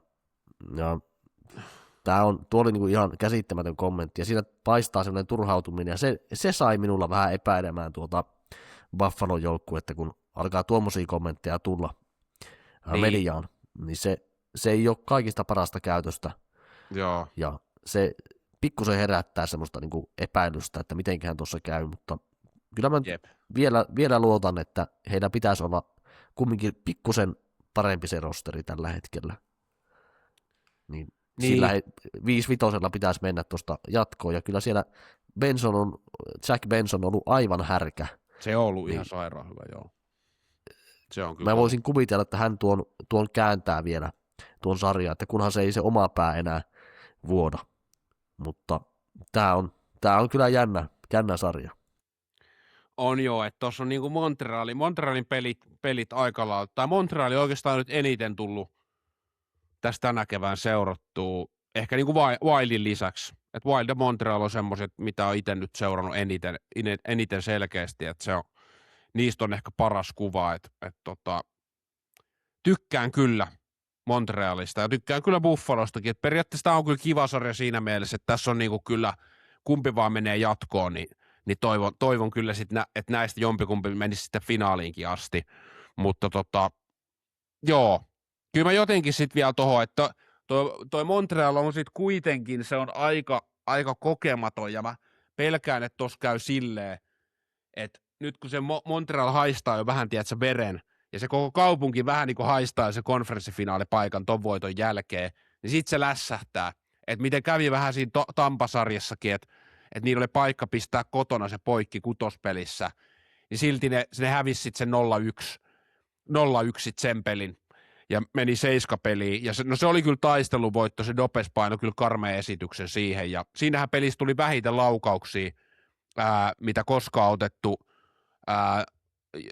tuo oli niinku ihan käsittämätön kommentti, ja siinä paistaa semmoinen turhautuminen, ja se sai minulla vähän epäilemään tuota Buffalon joukkuetta, kun alkaa tuommoisia kommentteja tulla mediaan, niin se ei ole kaikista parasta käytöstä. Joo. Ja se pikkusen herättää semmoista niinku epäilystä, että mitenköhän tuossa käy, mutta kyllä mä vielä luotan, että heillä pitäisi olla kumminkin pikkusen parempi se rosteri tällä hetkellä. Niin. Sillä 5-5 pitäisi mennä tuosta jatkoon, ja kyllä siellä Jack Benson on ollut aivan härkä. Se on ollut ihan sairaan hyvä, joo. Se on kyllä. Mä voisin kuvitella, että hän tuon kääntää vielä tuon sarjan, että kunhan se ei se oma pää enää vuoda. Mutta tää on kyllä jännä sarja. On joo, että tuossa on niinku Montrealin pelit aika lailla, tai Montreali oikeastaan nyt eniten tullut tästä tänä kevään seurattua, ehkä niinku Wildin lisäksi. Että Wild ja Montreal on semmoiset, mitä on itse nyt seurannut eniten selkeästi, että niistä on ehkä paras kuva, että tykkään kyllä Montrealista ja tykkään kyllä Buffalostakin, että periaatteessa tämä on kyllä kiva sarja siinä mielessä, että tässä on niinku kyllä, kumpi vaan menee jatkoon, niin toivon kyllä sitten, että näistä jompikumpi menisi sitten finaaliinkin asti, mutta joo, kyllä mä jotenkin sitten vielä tohon, että toi Montreal on sitten kuitenkin, se on aika kokematon, ja mä pelkään, että tossa käy silleen, että nyt kun se Montreal haistaa jo vähän, tiedätkö, veren, ja se koko kaupunki vähän niin kuin haistaa se konferenssifinaalipaikan ton voiton jälkeen, niin sit se lässähtää. Että miten kävi vähän siinä Tampasarjassakin, että niillä oli paikka pistää kotona se poikki kutospelissä, niin silti ne hävisi sitten sen 0-1 sit sen pelin, ja meni 7-peliin, ja se oli kyllä taisteluvoitto, se Dopes paino kyllä karmeen esityksen siihen, ja siinähän pelissä tuli vähiten laukauksia, mitä koskaan otettu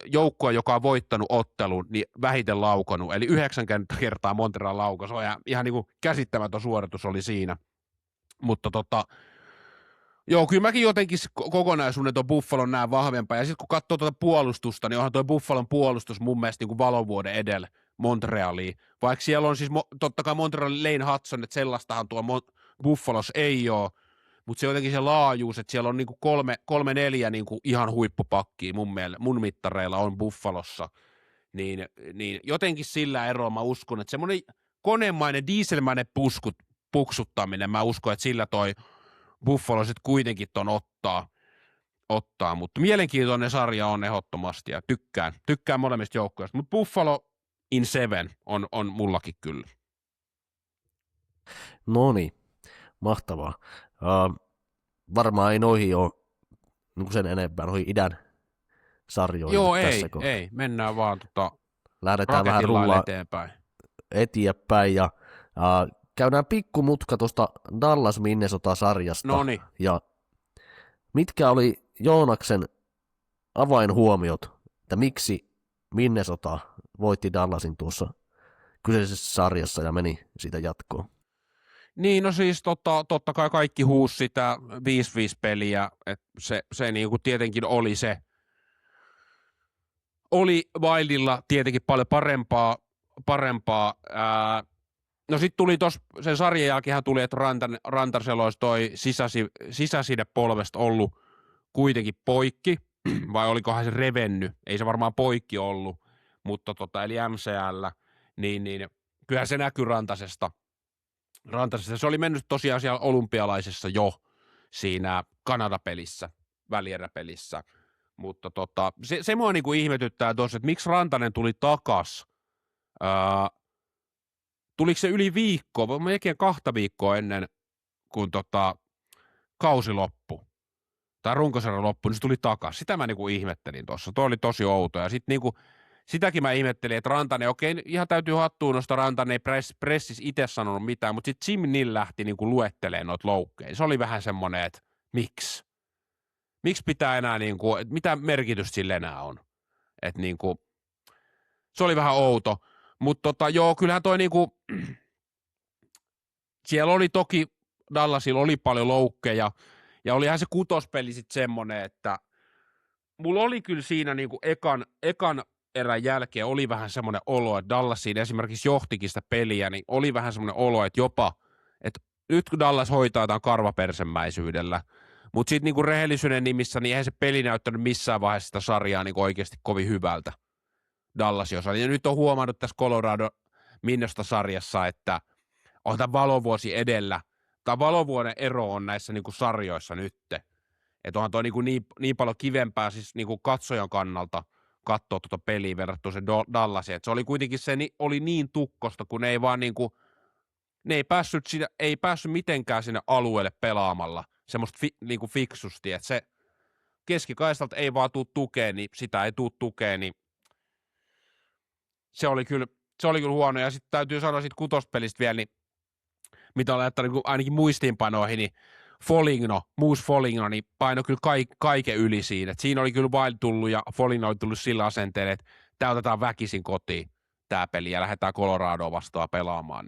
joukkue, joka on voittanut ottelun, niin vähiten laukonut, eli 9 kertaa Montreal laukas, ihan niin kuin käsittämätön suoritus oli siinä, mutta joo, kyllä mäkin jotenkin kokonaisuuden tuon Buffalon näen vahvempaa, ja sitten kun katsoo tuota puolustusta, niin onhan tuo Buffalon puolustus mun mielestä niin kuin valovuoden edellä Montrealiin, vaikka siellä on siis totta kai Montrealin Lane Hudson, että sellaistahan tuo Buffalos ei ole, mutta se on jotenkin se laajuus, että siellä on niinku 3-4 niinku ihan huippupakkia mun mittareilla on Buffalossa, niin jotenkin sillä eroa mä uskon, että semmoinen konemainen, dieselmäinen puksuttaminen, mä uskon, että sillä toi Buffalo sitten kuitenkin ton ottaa, mutta mielenkiintoinen sarja on ehdottomasti, ja tykkään molemmista joukkueista, mutta Buffalo in 7 on mullakin kyllä. Noniin, mahtavaa. Varmaan ei noihin ole niin sen enempää, noihin idän sarjoihin. Joo, tässä ei, mennään vaan lähdetään vähän rullaa eteenpäin, ja käydään pikkumutka tuosta Dallas-Minnesota-sarjasta. Noniin. Ja mitkä oli Joonaksen avainhuomiot, että miksi Minnesota voitti Dallasin tuossa kyseisessä sarjassa ja meni siitä jatkoon? Niin, no siis totta kai kaikki huusi sitä 5-5 peliä, että se niin kuin tietenkin oli se. Oli Wildilla tietenkin paljon parempaa. No sitten tuli tuossa, sen sarjan jälkeen tuli, että Rantarsella olisi toi sisäsidepolvesta ollut kuitenkin poikki, vai olikohan se revennyt, ei se varmaan poikki ollut, mutta eli MCL, niin kyllähän se näkyy Rantasesta. Se oli mennyt tosiaan siellä olympialaisessa jo siinä Kanada-pelissä, välieräpelissä, mutta se mua niinku ihmetyttää tuossa, että miksi Rantanen tuli takas. Tuliko se yli viikkoa, melkein 2 viikkoa ennen kuin kausi loppui, tai runkosarja loppui, niin se tuli takas. Sitä mä niinku ihmettelin tuossa, toi oli tosi outo, ja sitten niinku sitäkin mä ihmettelin, että Rantanen, okei, ihan täytyy hattuun nostaa, Rantanen ei pressissä itse sanonut mitään, mutta sitten Jim Nill lähti niinku luettelemaan noita loukkeja. Se oli vähän semmoinen, että miksi? Miksi pitää enää, niinku, että mitä merkitystä sillä enää on? Että niinku, se oli vähän outo, mutta joo, kyllähän toi niinku, siellä oli toki, Dallasilla oli paljon loukkeja, Ja olihan se kutospeli sitten semmoinen, että mulla oli kyllä siinä niinku ekan erän jälkeen oli vähän semmoinen olo, että Dallas siinä esimerkiksi johtikin sitä peliä, niin oli vähän semmoinen olo, että jopa, että nyt kun Dallas hoitaa jotain karvapersemmäisyydellä, mutta sitten niinku rehellisyyden nimissä, niin eihän se peli näyttänyt missään vaiheessa sitä sarjaa niinku oikeasti kovin hyvältä Dallasin osalta. Ja nyt on huomannut tässä Colorado Minnesota-sarjassa, että on tämä valovuosi edellä. Tämä valovuoden ero on näissä niinku sarjoissa nytte. Että onhan toi niin paljon kivempää siis niinku katsojan kannalta katsoa tuota peliä verrattuna se Dallasiin. Se oli kuitenkin oli niin tukkosta, kun ne ei vaan niinku, ne ei päässyt mitenkään sinne alueelle pelaamalla semmoista niinku fiksusti, että se keskikaistalta ei vaan tuu tukeen, niin sitä ei tuu tukeen, niin se oli kyllä huono. Ja sitten täytyy sanoa siitä kutospelistä vielä, niin mitä olen laittanut niin ainakin muistiinpanoihin, niin Foligno, niin paino kyllä kaiken yli siinä. Et siinä oli kyllä Wild tullut ja Foligno oli tullut sillä asenteella, että tämä otetaan väkisin kotiin tämä peli ja lähdetään Coloradoa vastaan pelaamaan.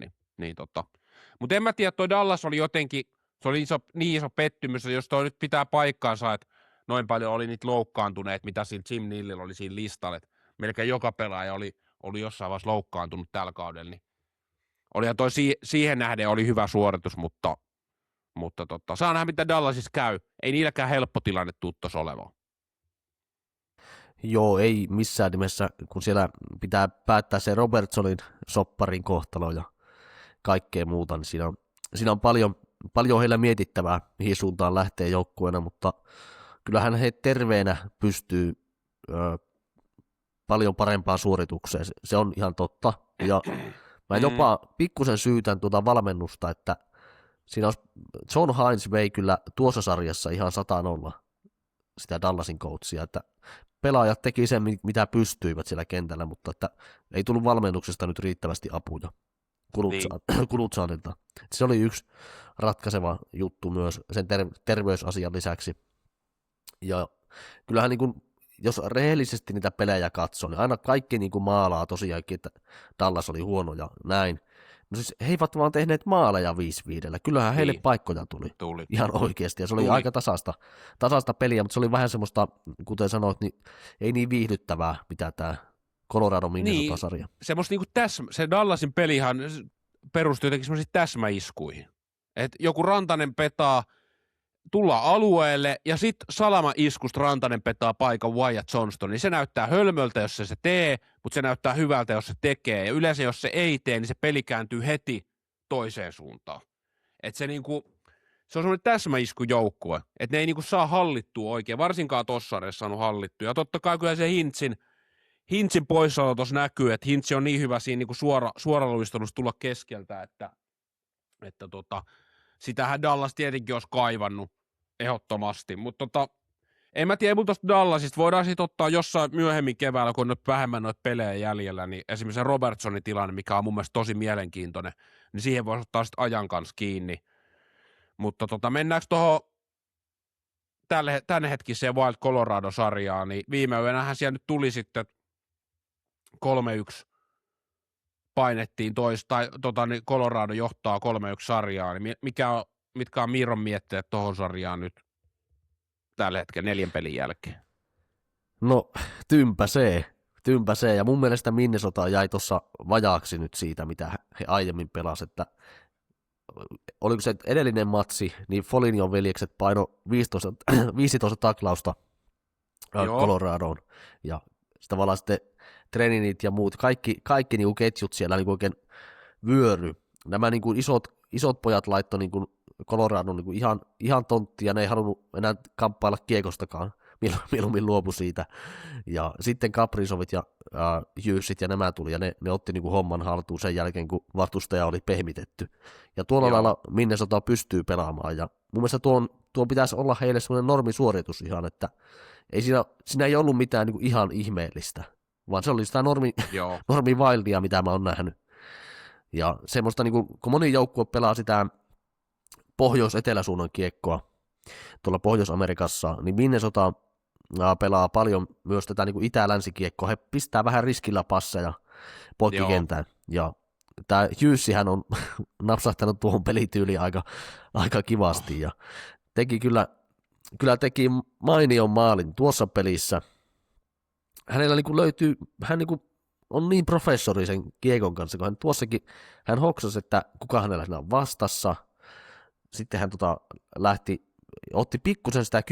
Mutta en mä tiedä, toi Dallas oli jotenkin, se oli niin iso pettymys, että jos toi nyt pitää paikkaansa, että noin paljon oli niitä loukkaantuneet, mitä sillä Jim Nealilla oli siinä listalla, että melkein joka pelaaja oli jossain vaiheessa loukkaantunut tällä kaudella, niin olihan toi siihen nähden oli hyvä suoritus, mutta saa nähdä, mitä Dallasissa käy. Ei niilläkään helppo tilanne tuttos olevaa. Joo, ei missään nimessä, kun siellä pitää päättää se Robertsonin sopparin kohtalo ja kaikkea muuta, niin siinä on paljon heillä mietittävää, mihin suuntaan lähtee joukkueena, mutta kyllähän he terveenä pystyy paljon parempaan suoritukseen, se on ihan totta, ja mä jopa pikkusen syytän tuota valmennusta, että siinä olisi, John Hines vei kyllä tuossa sarjassa ihan 100-0 sitä Dallasin coachia, että pelaajat teki sen, mitä pystyivät siellä kentällä, mutta että ei tullut valmennuksesta nyt riittävästi apuja Kulutsaanilta. Se oli yksi ratkaiseva juttu myös sen terveysasian lisäksi. Ja kyllähän niin kuin, jos rehellisesti niitä pelejä katsoo, niin aina kaikki niin kuin maalaa tosiaankin, että Dallas oli huono ja näin. No siis he eivät vaan tehneet maaleja 5-5. Kyllähän heille paikkoja tuli. Ihan oikeasti. Ja se oli aika tasaista peliä, mutta se oli vähän semmoista, kuten sanoit, niin ei niin viihdyttävää, mitä tämä Colorado Minnesota-sarja. Niin, semmoista niin kuin se Dallasin pelihan perustui jotenkin semmoisiin täsmäiskuihin. Että joku Rantanen petaa, tullaan alueelle ja sitten salama-iskusta Rantanen petaa paikan Wyatt Johnston, niin se näyttää hölmöltä, jos se tee, mutta se näyttää hyvältä, jos se tekee. Ja yleensä, jos se ei tee, niin se peli kääntyy heti toiseen suuntaan. Että se on semmoinen täsmäiskujoukkue, että ne ei niinku saa hallittua oikein, varsinkaan tossa sarjassa saanut hallittua. Ja totta kai kyllä se Hintzin poissaolo tuossa näkyy, että Hintz on niin hyvä siinä niinku suoraluistelussa tulla keskeltä, että sitähän Dallas tietenkin olisi kaivannut ehdottomasti, mutta en mä tiedä, mutta tuosta Dallasista voidaan sitten ottaa jossain myöhemmin keväällä, kun on nyt vähemmän noita pelejä jäljellä, niin esimerkiksi se Robertsonin tilanne, mikä on mun mielestä tosi mielenkiintoinen, niin siihen voisi ottaa sitten ajan kanssa kiinni. Mutta mennäänkö tuohon tämänhetkiseen Wild Colorado-sarjaan, niin viime yönähän siellä nyt tuli sitten 3-1 painettiin niin Colorado johtaa 3-1 sarjaa, niin mitkä on Miiron mietteet tuohon sarjaan nyt tällä hetkellä 4 pelin jälkeen? No, tympäsee, ja mun mielestä Minnesota jäi tuossa vajaaksi nyt siitä, mitä he aiemmin pelasivat, että oliko se edellinen matsi, niin Folignon veljekset paino 15 taklausta Coloradoon, ja tavallaan sitten Treninit ja muut, kaikki niinku ketjut siellä niinku oikein vyöry. Nämä niinku isot pojat laittoi niinku Coloradon niinku ihan tonttia, ne ei halunnut enää kamppailla kiekostakaan, mieluummin luopu siitä. Ja sitten Kaprizovit ja Hughesit ja nämä tuli, ja ne otti niinku homman haltuun sen jälkeen, kun vastustaja oli pehmitetty. Ja tuolla lailla Minnesota pystyy pelaamaan, ja mun mielestä tuon pitäisi olla heille semmoinen normisuoritus ihan, että ei siinä ei ollut mitään niinku ihan ihmeellistä, vaan se oli sitä normi wildia, mitä mä oon nähnyt. Ja semmoista, niinku, kun moni joukkue pelaa sitä pohjois-eteläsuunnan kiekkoa tuolla Pohjois-Amerikassa, niin Minnesota pelaa paljon myös tätä niinku itä-länsikiekkoa. He pistää vähän riskillä passeja poikkikentään. Ja tämä Hughesihän on napsahtanut tuohon pelityyliin aika kivasti ja teki kyllä kyllä teki mainion maalin tuossa pelissä. Hänellä niin kuin löytyy, hän niin kuin on niin professori sen kiekon kanssa, kun hän tuossakin, hän hoksasi, että kuka hänellä siinä on vastassa. Sitten hän otti pikkusen sitä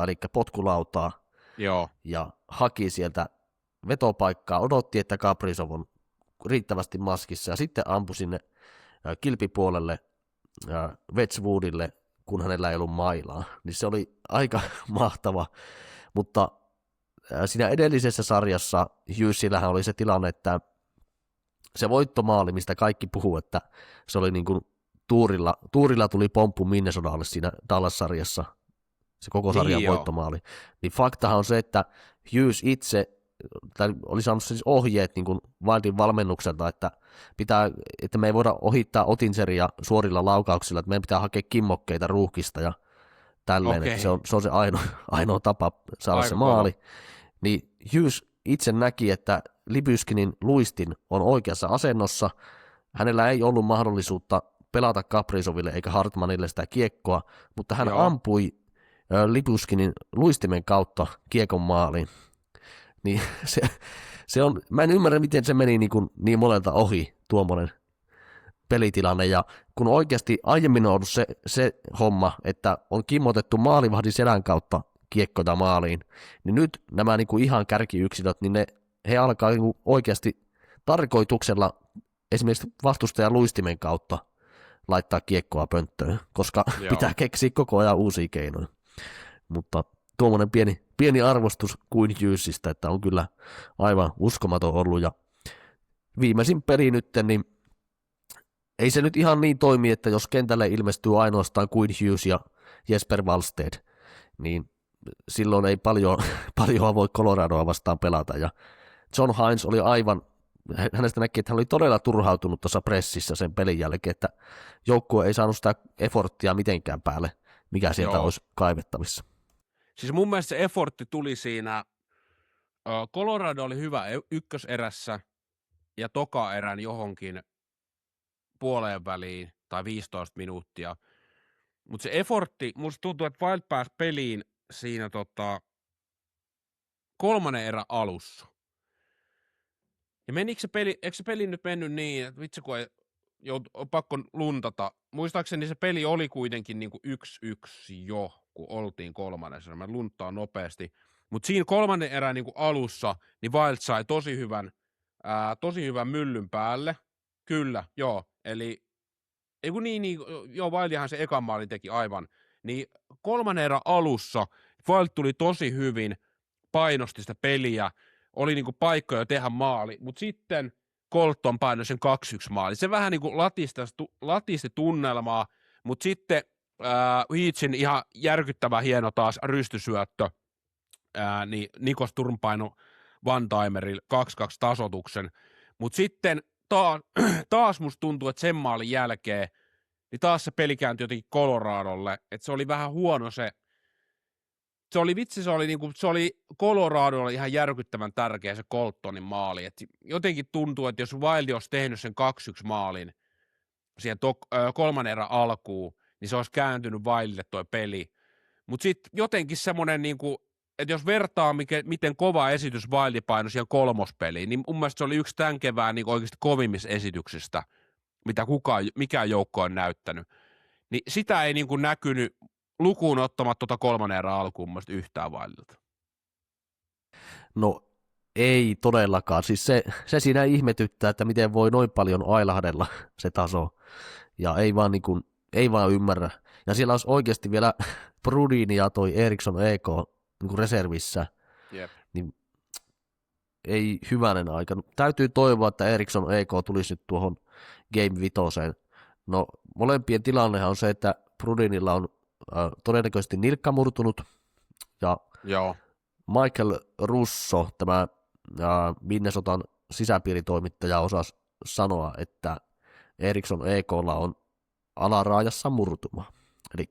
10-2, eli potkulautaa, Joo. ja haki sieltä vetopaikkaa, odotti, että Kaprizov on riittävästi maskissa, ja sitten ampui sinne kilpipuolelle Wedgwoodille, kun hänellä ei ollut mailaa. Niin se oli aika mahtava, mutta siinä edellisessä sarjassa Hughesillähän oli se tilanne, että se voittomaali, mistä kaikki puhuu, että se oli niin kuin tuurilla tuli pomppu Minnesotalle siinä Dallas-sarjassa, se koko sarjan Niin, voittomaali. Niin faktahan on se, että Hughes itse oli saanut siis ohjeet niin kuin Wildin valmennukselta, että me ei voida ohittaa Otingeria suorilla laukauksilla, että meidän pitää hakea kimmokkeita ruuhkista ja tälleen, Okei. että se on se ainoa tapa saada Aika se kova. maali. Niin Hughes itse näki, että Lybyskinin luistin on oikeassa asennossa, hänellä ei ollut mahdollisuutta pelata Kaprizoville eikä Hartmanille sitä kiekkoa, mutta hän Joo. ampui Lybyskinin luistimen kautta kiekon maaliin. Niin se on, mä en ymmärrä, miten se meni niin monelta ohi tuommoinen pelitilanne, ja kun oikeasti aiemmin on ollut se homma, että on kimmotettu maalivahdin selän kautta kiekkoja maaliin, niin nyt nämä ihan kärkiyksilöt, niin he alkaa oikeasti tarkoituksella esimerkiksi vastustajan luistimen kautta laittaa kiekkoa pönttöön, koska Joo. pitää keksiä koko ajan uusia keinoja. Mutta tuommoinen pieni arvostus kuin Hughesista, että on kyllä aivan uskomaton ollut, ja viimeisin peli nyt, niin ei se nyt ihan niin toimi, että jos kentälle ilmestyy ainoastaan kuin Hughes ja Jesper Wallstedt, niin silloin ei paljon voi Coloradoa vastaan pelata, ja John Hines oli aivan, hänestä näki, että hän oli todella turhautunut tuossa pressissä sen pelin jälkeen, että joukkue ei saanut sitä efforttia mitenkään päälle, mikä sieltä Joo. olisi kaivettavissa. Siis mun mielestä se effortti tuli siinä, Colorado oli hyvä ykköserässä ja toka erän johonkin puoleen väliin tai 15 minuuttia, mutta se effortti, musta tuntuu, että Wild pääsi peliin siinä kolmannen erän alussa. Ja menikö se peli, eikö se peli nyt mennyt niin, että vitsi kun on pakko luntata. Muistaakseni se peli oli kuitenkin niinku 1-1 jo, kun oltiin kolmannessa. Mä lunttaan nopeasti. Mutta siinä kolmannen erän niinku alussa, niin Wild sai tosi hyvän myllyn päälle. Kyllä, joo. Eli, Wildihan se ekan maalin teki aivan. Niin kolmannen erän alussa Wild tuli tosi hyvin, painosti sitä peliä, oli niinku paikkoja tehdä maali, mutta sitten Colton painoi sen 2-1 maali. Se vähän niinku latisti tunnelmaa, mutta sitten Heatsin ihan järkyttävä hieno taas rystysyöttö, niin Nikos Turm painoi one-timerilla 2-2 tasoituksen, mutta sitten taas musta tuntuu, että sen maalin jälkeen, niin taas se peli kääntyi jotenkin Coloradolle, että se oli vähän huono se oli Coloradolle ihan järkyttävän tärkeä se Coltonin maali. Et jotenkin tuntuu, että jos Wild olisi tehnyt sen 2-1 maalin siihen kolmannen erän alkuun, niin se olisi kääntynyt Wildille toi peli. Mutta sitten jotenkin semmoinen, että jos vertaa, miten kova esitys Wild painoi siihen kolmospeliin, niin mun mielestä se oli yksi tämän kevään oikeasti kovimmista esityksistä, mitä mikään joukko on näyttänyt. Niin sitä ei näkynyt lukuun ottamatta kolmannen erän alkuun mun yhtään Wildilta. No ei todellakaan, siis se siinä ihmetyttää, että miten voi noin paljon ailahdella se taso, ja ei vaan ymmärrä. Ja siellä olisi oikeasti vielä Brudin ja toi Eriksson EK reservissä, Jep. niin ei hyvänen aika. Täytyy toivoa, että Eriksson EK tulisi nyt tuohon Game 5. No molempien tilannehan on se, että Brudinilla on todennäköisesti nilkka murtunut, ja Joo. Michael Russo, tämä Minnesotan sisäpiiritoimittaja, osasi sanoa, että Eriksson EK:lla on alaraajassa murtuma. Eli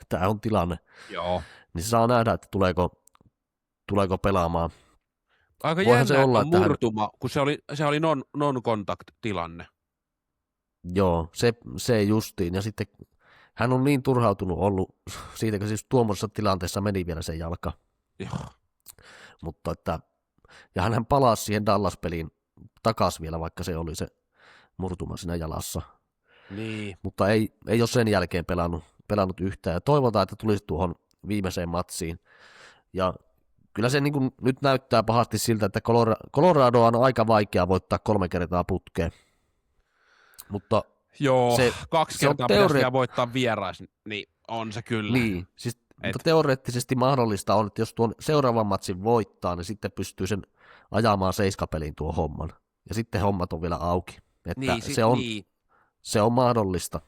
tämä on tilanne. Joo. Niin se saa nähdä, että tuleeko pelaamaan. Aika Voihan se jännä, olla, että että murtuma, kun se oli non-contact-tilanne. Joo, se justiin. Ja sitten hän on niin turhautunut ollut siitä, kun siis tuommoisessa tilanteessa meni vielä se jalka. Joo. Mutta ja hän palasi siihen Dallas-peliin takaisin vielä, vaikka se oli se murtuma siinä jalassa. Niin. Mutta ei ole sen jälkeen pelannut yhtään. Ja toivotaan, että tulisi tuohon viimeiseen matsiin. Ja kyllä se niin kuin nyt näyttää pahasti siltä, että Colorado on aika vaikea voittaa 3 kertaa putkeen. Mutta Joo, se, 2 se kertaa pitäisi vielä voittaa vierais, niin on se kyllä. Niin, siis, mutta teoreettisesti mahdollista on, että jos tuon seuraavan matsin voittaa, niin sitten pystyy sen ajamaan 7-peliin tuo homman. Ja sitten hommat on vielä auki. Että niin, se on mahdollista.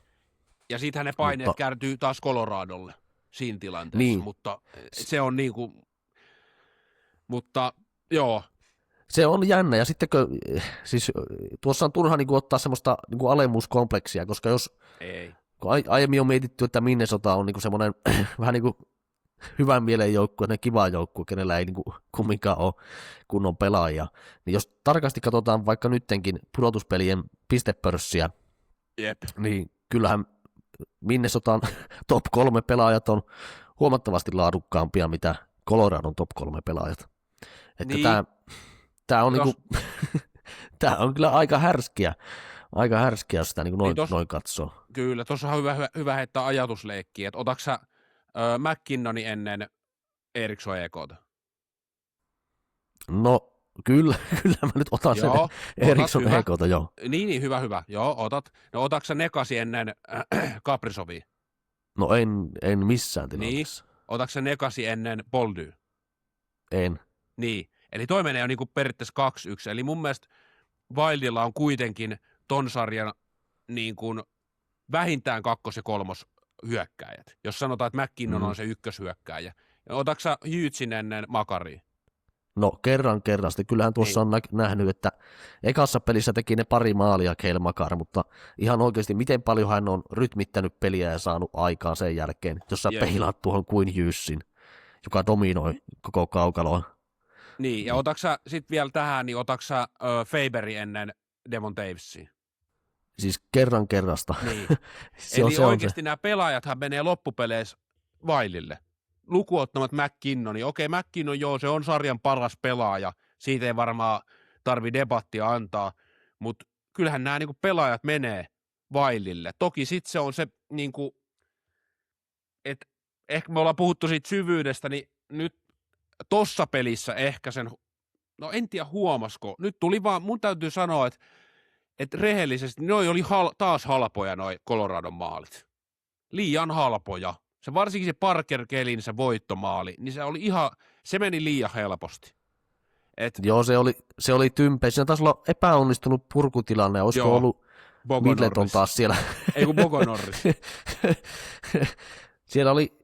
Ja sittenhän ne paineet kääntyy taas Coloradolle siinä tilanteessa, niin. Mutta se on niinku, mutta joo. Se on jännä, ja sitten siis tuossa on turha niin kuin ottaa semmoista niin kuin alemmuuskompleksia, koska jos kun aiemmin on mietitty, että Minnesota on niin kuin semmoinen vähän niin kuin hyvän mielen joukkue, kiva joukkue, kenellä ei niin kuin kumminkaan ole kunnon pelaajia, niin jos tarkasti katsotaan vaikka nyttenkin pudotuspelien pistepörssiä, Jep. niin kyllähän Minnesotan top 3 pelaajat on huomattavasti laadukkaampia, mitä Coloradon top 3 pelaajat. Että niin. Tämä on, niinku, tää on kyllä aika härskiä, jos sitä niinku noin katsoo. Kyllä, tuossa on hyvä heittää ajatusleikkiä, että otatko sä McKinnoni ennen Eriksson EK:ta? No kyllä mä nyt otan sen Eriksson EK:ta, joo. Niin, hyvä, joo, otat. No otatko sä Nekasi ennen Kaprizovia? No en missään tilanteessa. Niin, otatko sä Nekasi ennen Boldy? En. Niin, eli toi menee jo niinku periaatteessa 2-1, eli mun mielestä Wildilla on kuitenkin ton sarjan niin kuin vähintään 2- ja 3 hyökkääjät. Jos sanotaan, että McKinnon on se ykköshyökkääjä. Otatko sä Hughesin ennen Makaria? No kerran. Kyllähän tuossa on nähnyt, että ekassa pelissä teki ne pari maalia Cale Makar, mutta ihan oikeasti miten paljon hän on rytmittänyt peliä ja saanut aikaan sen jälkeen, jos sä peilaat tuohon kuin Hughesin, joka dominoi koko kaukaloa. Niin, ja otatko sä sitten vielä tähän, niin otatko sä Faberi ennen Devon Davisia? Siis kerrasta. Niin. Eli oikeasti nämä pelaajathan menee loppupeleissä Vailille. Lukuottamat McKinnoni. Okei, McKinnon, joo, se on sarjan paras pelaaja. Siitä ei varmaan tarvi debattia antaa, mutta kyllähän nämä niinku pelaajat menee Vailille. Toki sitten se on se, niinku, että ehkä me ollaan puhuttu siitä syvyydestä, niin nyt tossa pelissä ehkä sen, no en tiedä huomasko. Nyt tuli vaan, mun täytyy sanoa, että rehellisesti noi oli taas halpoja noi Coloradon maalit. Liian halpoja. Se varsinkin se Parker Kelin se voittomaali, niin se meni liian helposti. Joo, se oli tympeä. Siinä taisi olla epäonnistunut purkutilanne, olisiko ollut Middleton taas siellä. Ei kun Bogo Norris. Siellä oli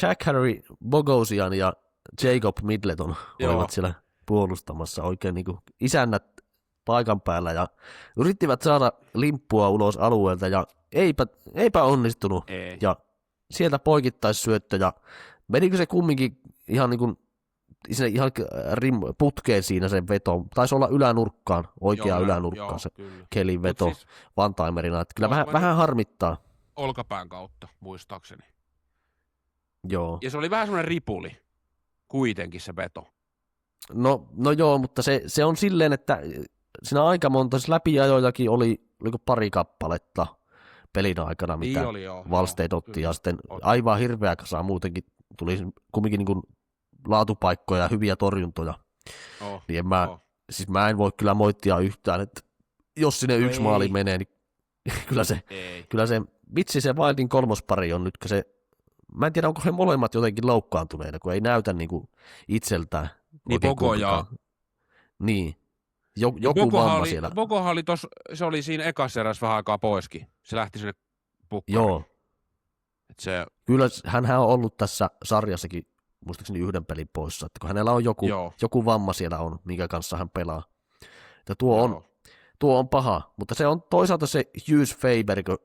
Jack Harry Bogosian ja Jacob Middleton olivat siellä puolustamassa oikein niin kuin isännät paikan päällä ja yrittivät saada limppua ulos alueelta ja eipä onnistunut. Ei. Ja sieltä poikittaissyöttö ja menikö se kumminkin ihan niin kuin ihan putkeen siinä sen veto. Taisi olla ylänurkkaan, oikea ylänurkkaan se Kelin veto siis, one-timerina. Että kyllä vähän harmittaa. Olkapään kautta, muistaakseni. Joo. Ja se oli vähän semmoinen ripuli, kuitenkin se veto. No joo, mutta se on silleen, että siinä aika monta läpiajojakin oliko pari kappaletta pelin aikana, mitä Valstein otti, ja sitten aivan hirveä kasa muutenkin tuli kumminkin niin kuin laatupaikkoja ja hyviä torjuntoja. Niin siis mä en voi kyllä moittia yhtään, että jos sinne yksi maali menee, niin kyllä se vitsi se Wildin kolmospari on nyt, mä en tiedä, onko he molemmat jotenkin loukkaantuneita, kun ei näytä niin kuin itseltään. Niin Bogoja. Niin. Joku vamma siellä. Bogohan oli se oli siinä ekassa erässä vähän aikaa poiskin. Se lähti sinne pukkariin. Joo. Kyllä hänhän on ollut tässä sarjassakin muistaakseni 1 pelin poissa, että kun hänellä on joku vamma siellä on, minkä kanssa hän pelaa. Että tuo on paha, mutta se on toisaalta se Hughes Faber, kun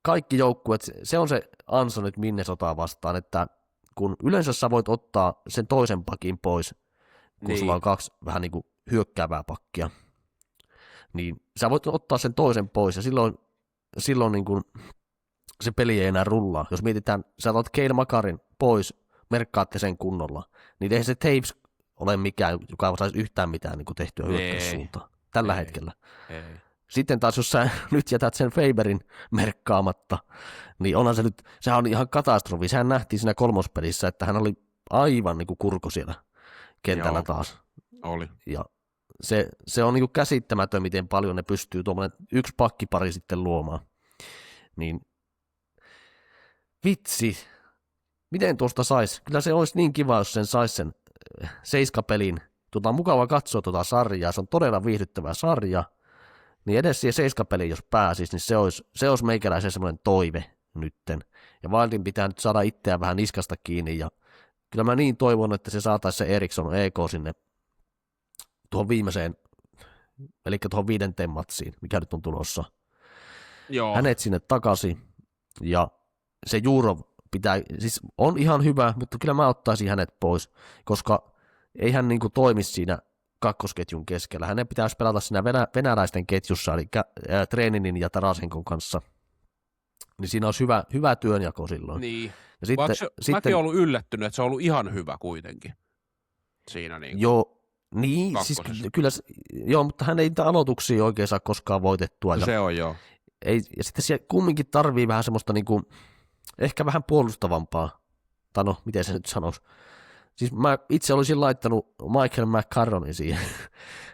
kaikki joukkueet, se on se ansa nyt Minnesotaa vastaan, että kun yleensä sä voit ottaa sen toisen pakin pois, kun sulla on 2 vähän niin kuin hyökkäävää pakkia, niin sä voit ottaa sen toisen pois, ja silloin niin kuin se peli ei enää rullaa. Jos mietitään, sä otat Cale Makarin pois, merkkaatte sen kunnolla, niin ei se Taves ole mikään, joka saisi yhtään mitään niin kuin tehtyä hyökkäyssuuntaan tällä hetkellä. Ei. Sitten taas, jos sä nyt jätät sen Faberin merkkaamatta, niin onhan se nyt, sehän on ihan katastrofi. Sehän nähtiin siinä kolmospelissä, että hän oli aivan niin kuin kurko siellä kentällä taas. Oli. Ja se on niin kuin käsittämätön, miten paljon ne pystyy tuommoinen yksi pakkipari sitten luomaan. Niin vitsi, miten tuosta saisi? Kyllä se olisi niin kiva, jos sen saisi sen seiskapelin. On mukava katsoa tuota sarjaa, se on todella viihdyttävä sarja. Niin edes siihen seiskapeliin, jos pääsisi, niin se olisi meikäläisen semmoinen toive nytten. Ja Wildin pitää nyt saada itseään vähän niskasta kiinni. Ja kyllä mä niin toivon, että se saataisiin se Eriksson EK sinne tuohon viimeiseen, eli tuohon 5. matsiin, mikä nyt on tulossa. Joo. Hänet sinne takaisin, ja se Jurov pitää, siis on ihan hyvä, mutta kyllä mä ottaisin hänet pois, koska ei hän niin kuin toimi siinä kakkosketjun keskellä. Hänen pitäisi pelata siinä venäläisten ketjussa, eli Treeninin ja Tarasenkon kanssa. Niin siinä olisi hyvä työnjako silloin. Niin. Ja sitten, mäkin olen ollut yllättynyt, että se on ollut ihan hyvä kuitenkin. Siinä niin. Joo, niin, siis kyllä, joo, mutta hän ei niitä aloituksia oikein saa koskaan voitettua. Se on joo. Ja sitten siellä kumminkin tarvii vähän semmoista niinku, ehkä vähän puolustavampaa, tai no, miten se nyt sanoisi. Siis mä itse olisin laittanut Michael McCarronin siihen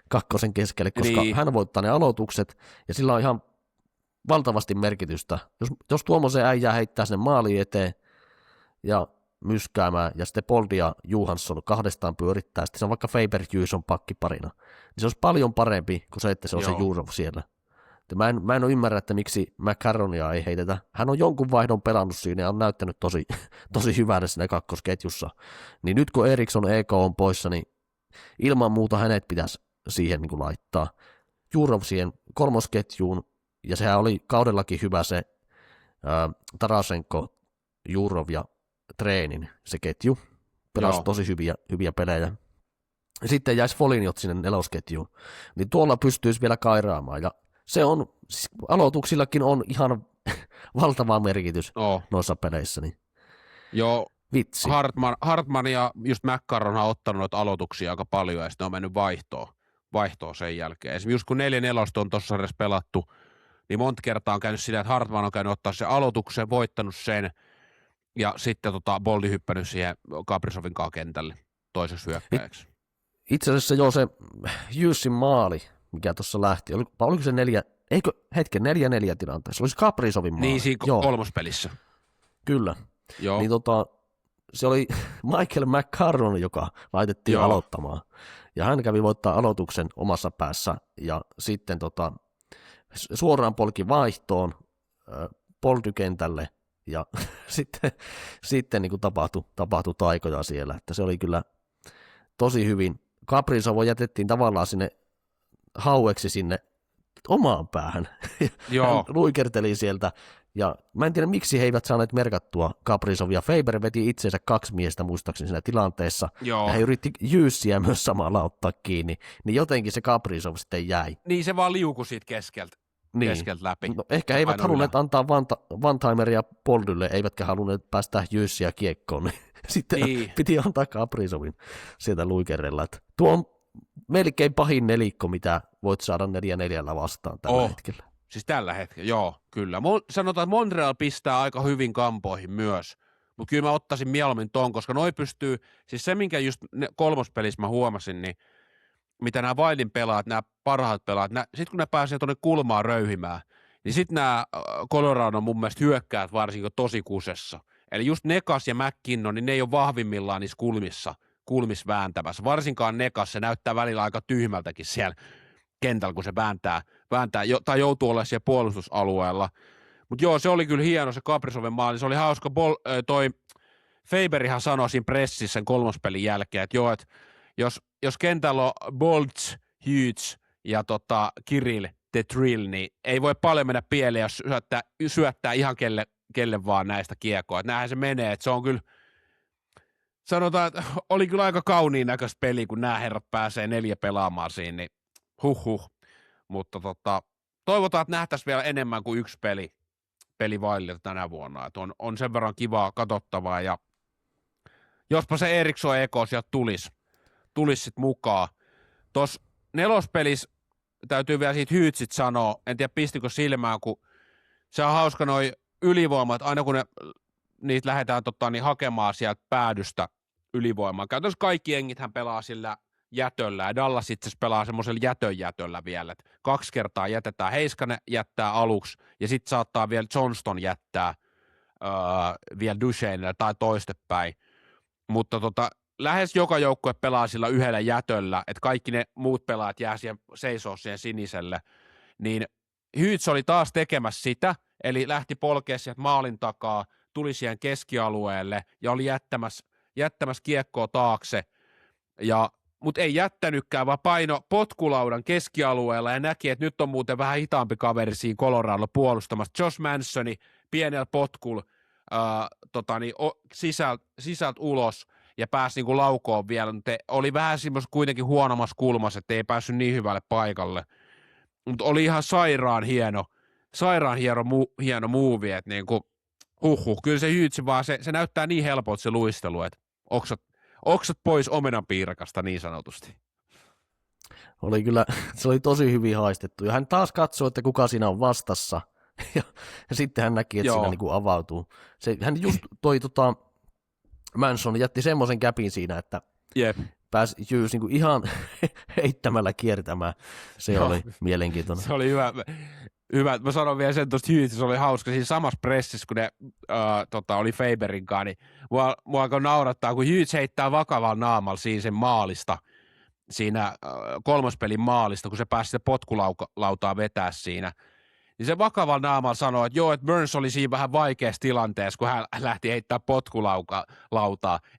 kakkosen keskelle, koska hän voittaa ne aloitukset, ja sillä on ihan valtavasti merkitystä. Jos tuommoisen äijää heittää sinne maaliin eteen, ja myskäämään, ja sitten Boldi ja Johansson kahdestaan pyörittää, sitten se on vaikka Faber Hughes pakkiparina, niin se olisi paljon parempi kuin se, että se on se Jurov siellä. Mä en ole ymmärrä, että miksi McCarronia ei heitetä. Hän on jonkun vaihdon pelannut siinä ja on näyttänyt tosi hyvänä siinä kakkosketjussa. Niin nyt kun Eriksson EK on poissa, niin ilman muuta hänet pitäisi siihen niin kuin laittaa. Jurov siihen kolmosketjuun, ja sehän oli kaudellakin hyvä se Tarasenko, Jurov ja Treenin se ketju. Pelasi tosi hyviä pelejä. Sitten jäisi Foligno sinne nelosketjuun. Niin tuolla pystyisi vielä kairaamaan. Ja se on, siis aloituksillakin on ihan valtava merkitys noissa peleissä. Niin. Joo, vitsi. Hartman ja just McCarron on ottanut noita aloituksia aika paljon, ja sitten on mennyt vaihtoon sen jälkeen. Esimerkiksi just kun 4-4 on tuossa edes pelattu, niin monta kertaa on käynyt sitä, että Hartman on käynyt ottaa sen aloituksen, voittanut sen, ja sitten Boldi hyppänyt siihen Kaprizovin kanssa kentälle toiseksi hyökkäjäksi. Itse asiassa se Hughesin maali, mikä tuossa lähti, oliko se 4-4 tilanteessa, olisi Kaprizovin maali. Niin, siinä kolmospelissä. Kyllä. Joo. Niin se oli Michael McCarron, joka laitettiin aloittamaan. Ja hän kävi voittaa aloituksen omassa päässä, ja sitten suoraan polki vaihtoon Boldy-kentälle, ja sitten niin kuin tapahtui taikoja siellä, että se oli kyllä tosi hyvin. Kaprizov jätettiin tavallaan sinne haueksi sinne omaan päähän. Joo. Hän luikerteli sieltä, ja mä en tiedä miksi he eivät saaneet merkattua Kaprizovia. Faber veti itseensä 2 miestä muistaakseni siinä tilanteessa, ja he yritti Hughesia myös samalla ottaa kiinni, niin jotenkin se Kaprizov sitten jäi. Niin se vaan liukui siitä keskeltä läpi. No, ehkä eivät halunneet antaa Vantheimeria Boldylle, eivätkä halunneet päästä Hughesia kiekkoon, niin sitten piti antaa Kaprizovin sieltä luikerella. Tuo on melkein pahin nelikko, mitä voit saada 4-4 vastaan tällä hetkellä. Siis tällä hetkellä, joo, kyllä. Sanotaan, että Montreal pistää aika hyvin kampoihin myös, mutta kyllä mä ottaisin mieluummin ton, koska noi pystyy, siis se minkä just kolmospelissä mä huomasin, niin mitä nämä Wildin pelaat, nämä parhaat pelaat, sitten kun ne pääsee tuonne kulmaan röyhimään, niin sitten nämä Colorado mun mielestä hyökkäät varsinkin tosi kusessa. Eli just Nekas ja McKinnon, niin ne ei ole vahvimmillaan niissä kulmissa vääntämässä. Varsinkaan Nekas, se näyttää välillä aika tyhmältäkin siellä kentällä, kun se vääntää tai joutuu olemaan siellä puolustusalueella. Mutta joo, se oli kyllä hieno se Kaprizovin maali. Se oli hauska, toi Faberihan sanoi siinä pressissä sen kolmospelin jälkeen, että joo, että jos kentällä on Bolts, Hughes ja Kirill, The Drill, niin ei voi paljon mennä pieleen, jos syöttää ihan kelle vaan näistä kiekoa. Että näinhän se menee, että se on kyllä, sanotaan, että oli kyllä aika kauniin näköistä peli, kun nämä herrat pääsee 4 pelaamaan siinä, niin Mutta toivotaan, että nähtäisiin vielä enemmän kuin 1 peli peli Wildilta tänä vuonna. Et on sen verran kivaa katsottavaa, ja jospa se Eriksson Eko sieltä tulisi sit mukaan. Tuossa nelospelissä täytyy vielä siitä Hyytsit sanoa, en tiedä pistikö silmään, kun se on hauska noi ylivoimat, aina kun niitä lähdetään hakemaan sieltä päädystä ylivoimaa. Käytännössä kaikki jengithän pelaa sillä jätöllä, ja Dallas itse asiassa pelaa semmoisella jätöllä vielä, että 2 kertaa jätetään, Heiskanen jättää aluksi, ja sitten saattaa vielä Johnston jättää vielä Duchenelle tai toistepäin, mutta lähes joka joukkue pelaa sillä yhdellä jätöllä, että kaikki ne muut pelaajat jää seisoo siihen siniselle, niin Hyyts oli taas tekemässä sitä, eli lähti polkea sieltä maalin takaa, tuli siihen keskialueelle ja oli jättämässä kiekkoa taakse, mutta ei jättänytkään, vaan paino potkulaudan keskialueella ja näki, että nyt on muuten vähän hitaampi kaveri siinä Coloradolla puolustamassa. Josh Mansoni pienellä potkulla sisältä ulos ja pääsi niinku laukoon vielä, mutta oli vähän semmoista kuitenkin huonommassa kulmassa, että ei päässyt niin hyvälle paikalle. Mutta oli ihan sairaan hieno muuvi, että niinku, kyllä se Hyytsi vaan, se näyttää niin helpolta se luistelu, että oksat pois omenan piirakasta niin sanotusti. Oli kyllä, se oli tosi hyvin haistettu. Ja hän taas katsoi, että kuka siinä on vastassa. Ja sitten hän näki, että siinä niin kuin avautuu. Hän just Manson jätti semmoisen käpin siinä, että pääsi Hughes niin kuin ihan heittämällä kiertämään. Se oli mielenkiintoinen. Se oli hyvä. Mä sanon vielä sen tuosta Hughes, se oli hauska. Siinä samassa pressissä, kun ne oli Faberin kanssa, niin mua alkoi naurattaa, kun Hughes heittää vakavalla naamalla siinä sen maalista, siinä kolmospelin maalista, kun se pääsi sitä potkulautaa vetää siinä. Niin se vakavalla naamalla sanoi, että joo, että Burns oli siinä vähän vaikeassa tilanteessa, kun hän lähti heittää potkulautaa,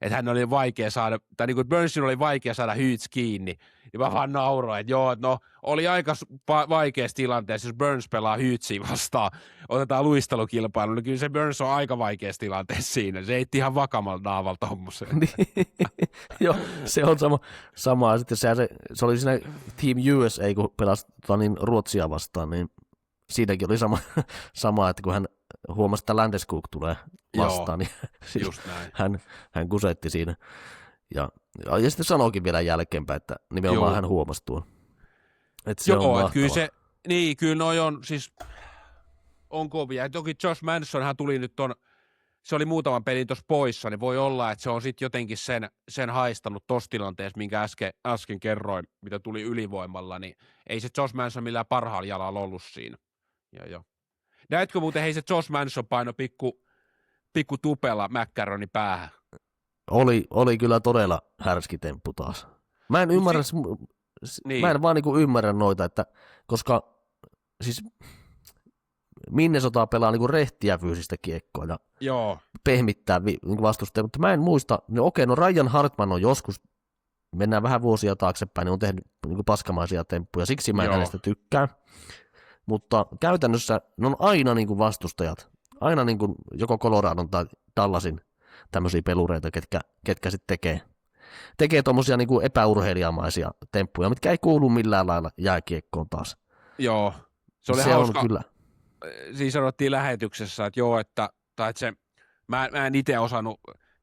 että hän oli vaikea saada, tai niin kuin Burnsin oli vaikea saada Hughes kiinni. Ja mä vaan nauroin, että joo, että no oli aika vaikeassa tilanteessa, jos Burns pelaa Hughesiä vastaan, otetaan luistelukilpailu, niin kyllä se Burns on aika vaikeassa tilanteessa siinä. Se heitti ihan vakavalla naamalla tommoseen. Joo, se on sama. Sitten se oli siinä Team USA, kun pelasi Ruotsia vastaan, niin siinäkin oli sama, että kun hän huomasi, että Landeskog tulee vastaan, niin just näin. hän kusetti siinä. Ja sitten sanoikin vielä jälkeenpäin, että nimenomaan hän huomasi tuon. Että se on mahtavaa. Kyllä noi on, siis on kovia. Toki Josh Manson, hän tuli nyt se oli muutaman pelin tuossa poissa, niin voi olla, että se on sitten jotenkin sen haistanut tuossa tilanteessa, minkä äsken kerroin, mitä tuli ylivoimalla, niin ei se Josh Manson millään parhaalla jalalla ollut siinä. Ja. Näetkö muuten, hei se Josh Manson paino pikku tupella McCarronin päähän? Oli kyllä todella härski temppu taas. Mä en ymmärrä, mä en vaan niinku ymmärrä noita, että koska siis Minnesota pelaa niinku rehtiä fyysistä kiekkoa ja pehmittää niinku vastustajia, mutta mä en muista, no Ryan Hartman on joskus, mennään vähän vuosia taaksepäin, niin on tehnyt niinku paskamaisia temppuja, siksi mä en hänestä tykkää, mutta käytännössä ne on aina niinku vastustajat, aina niinku joko Coloradon tai Dallasin tämmöisiä pelureita, ketkä sitten tekee tommosia niinku epäurheilijamaisia temppuja, mitkä ei kuulu millään lailla jääkiekkoon taas. Joo, se oli hauska. On kyllä. Siis sanottiin lähetyksessä, että mä en itse osannut,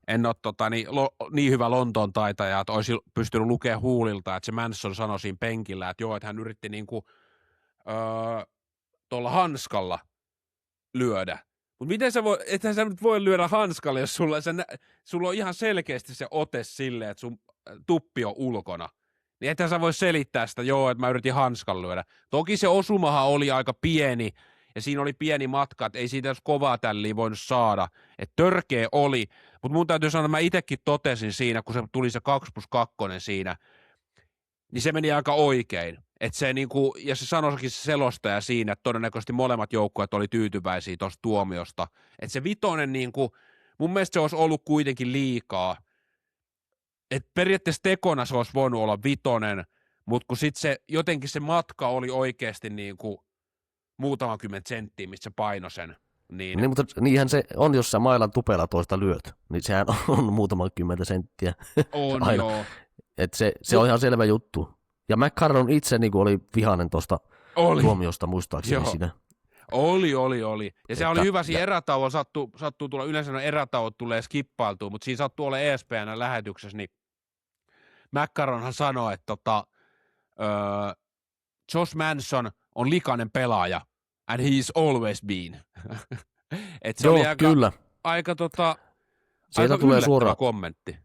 en ole niin hyvä Lontoon taitaja, että olisi pystynyt lukemaan huulilta, että se Manson sanoi siinä penkillä, että että hän yritti niinku tuolla hanskalla lyödä. Mutta miten ethän sä nyt voi lyödä hanskalle, jos sulla on ihan selkeästi se ote silleen, että sun tuppi on ulkona. Niin ethän sä voi selittää sitä, että mä yritin hanskan lyödä. Toki se osumahan oli aika pieni, ja siinä oli pieni matka, että ei siitä jos kovaa tälliin voinut saada. Että törkeä oli, mutta mun täytyy sanoa, että mä itsekin totesin siinä, kun se tuli se 2+2 siinä, niin se meni aika oikein. Että se niinku, ja se sanoisikin se selostaja siinä, että todennäköisesti molemmat joukkueet oli tyytyväisiä tuosta tuomiosta. Että se vitonen niinku, mun mielestä se olisi ollut kuitenkin liikaa. Että periaatteessa tekona se olisi voinut olla vitonen, mutta kun sitten se, jotenkin se matka oli oikeasti niinku muutaman 10 senttiä, mistä se paino sen. Niin, mutta niinhän se on, jos sä mailan tupella toista lyöt, niin sehän on muutaman 10 senttiä. On, aina. joo. Että se on ihan selvä juttu. Ja McCarron itse niin oli vihainen tuosta tuomiosta muistaakseni siinä. Oli. Ja se oli hyvä, siinä ja, erätauon sattuu tulla, yleensä ne erätauot tulee skippailtua, mutta siinä sattuu olla ESPN-lähetyksessä, niin McCarronhan sanoi, että Josh Manson on likainen pelaaja, and he's always been. Et se joo, oli kyllä. aika Sieltä aika tulee yllättävä suora kommentti.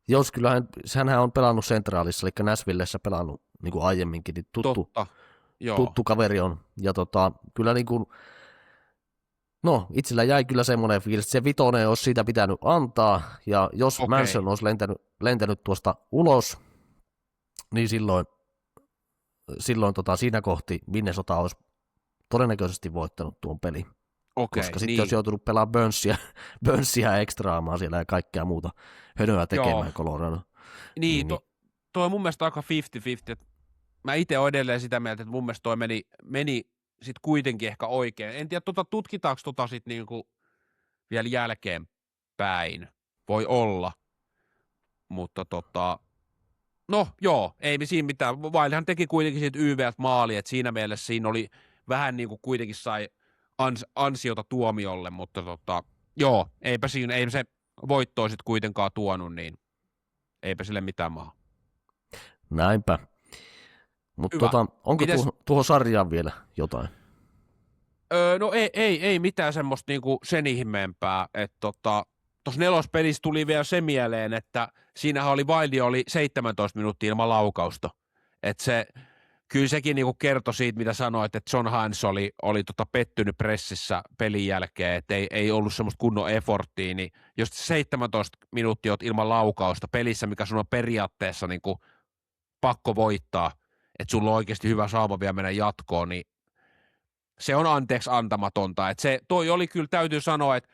Jos kyllähän, hänhän on pelannut Centralissa, eli Nashvillessä pelannut niin kuin aiemminkin, niin Totta, joo. tuttu kaveri on. Ja kyllä niin kuin, no itsellä jäi kyllä semmoinen fiilis, että se vitonen olisi siitä pitänyt antaa, ja jos Manson olisi lentänyt tuosta ulos, niin silloin siinä kohti Minnesota olisi todennäköisesti voittanut tuon pelin. Koska sitten olisi joutunut pelaamaan Burnsia ekstraamaan siellä ja kaikkea muuta hönöä tekemään Colorado. Niin, toi on mun mielestä aika 50-50. Mä itse olen edelleen sitä mieltä, että mun mielestä toi meni sitten kuitenkin ehkä oikein. En tiedä, tutkitaanko sitten niinku vielä jälkeenpäin. Voi olla. Mutta no joo, ei siinä mitään. Wildhan teki kuitenkin siitä YV:ltä maali, että siinä mielessä siinä oli vähän niin kuin kuitenkin sai ansiota tuomiolle, mutta joo, ei se voittoa sitten kuitenkaan tuonut, niin eipä sille mitään maa. Näinpä. Mutta onko tuohon sarjaan vielä jotain? No ei mitään semmoista niinku sen ihmeempää, että tuossa nelospelissä tuli vielä se mieleen, että siinähän Wildi oli 17 minuuttia ilman laukausta, että kyllä sekin niinku kertoi siitä, mitä sanoit, että John Hines oli pettynyt pressissä pelin jälkeen, että ei ollut semmoista kunnon efforttia, niin jos 17 minuuttia olet ilman laukausta pelissä, mikä sun on periaatteessa niinku pakko voittaa, että sulla on oikeasti hyvä saama vielä mennä jatkoon, niin se on anteeksi antamatonta. Että toi oli kyllä, täytyy sanoa, että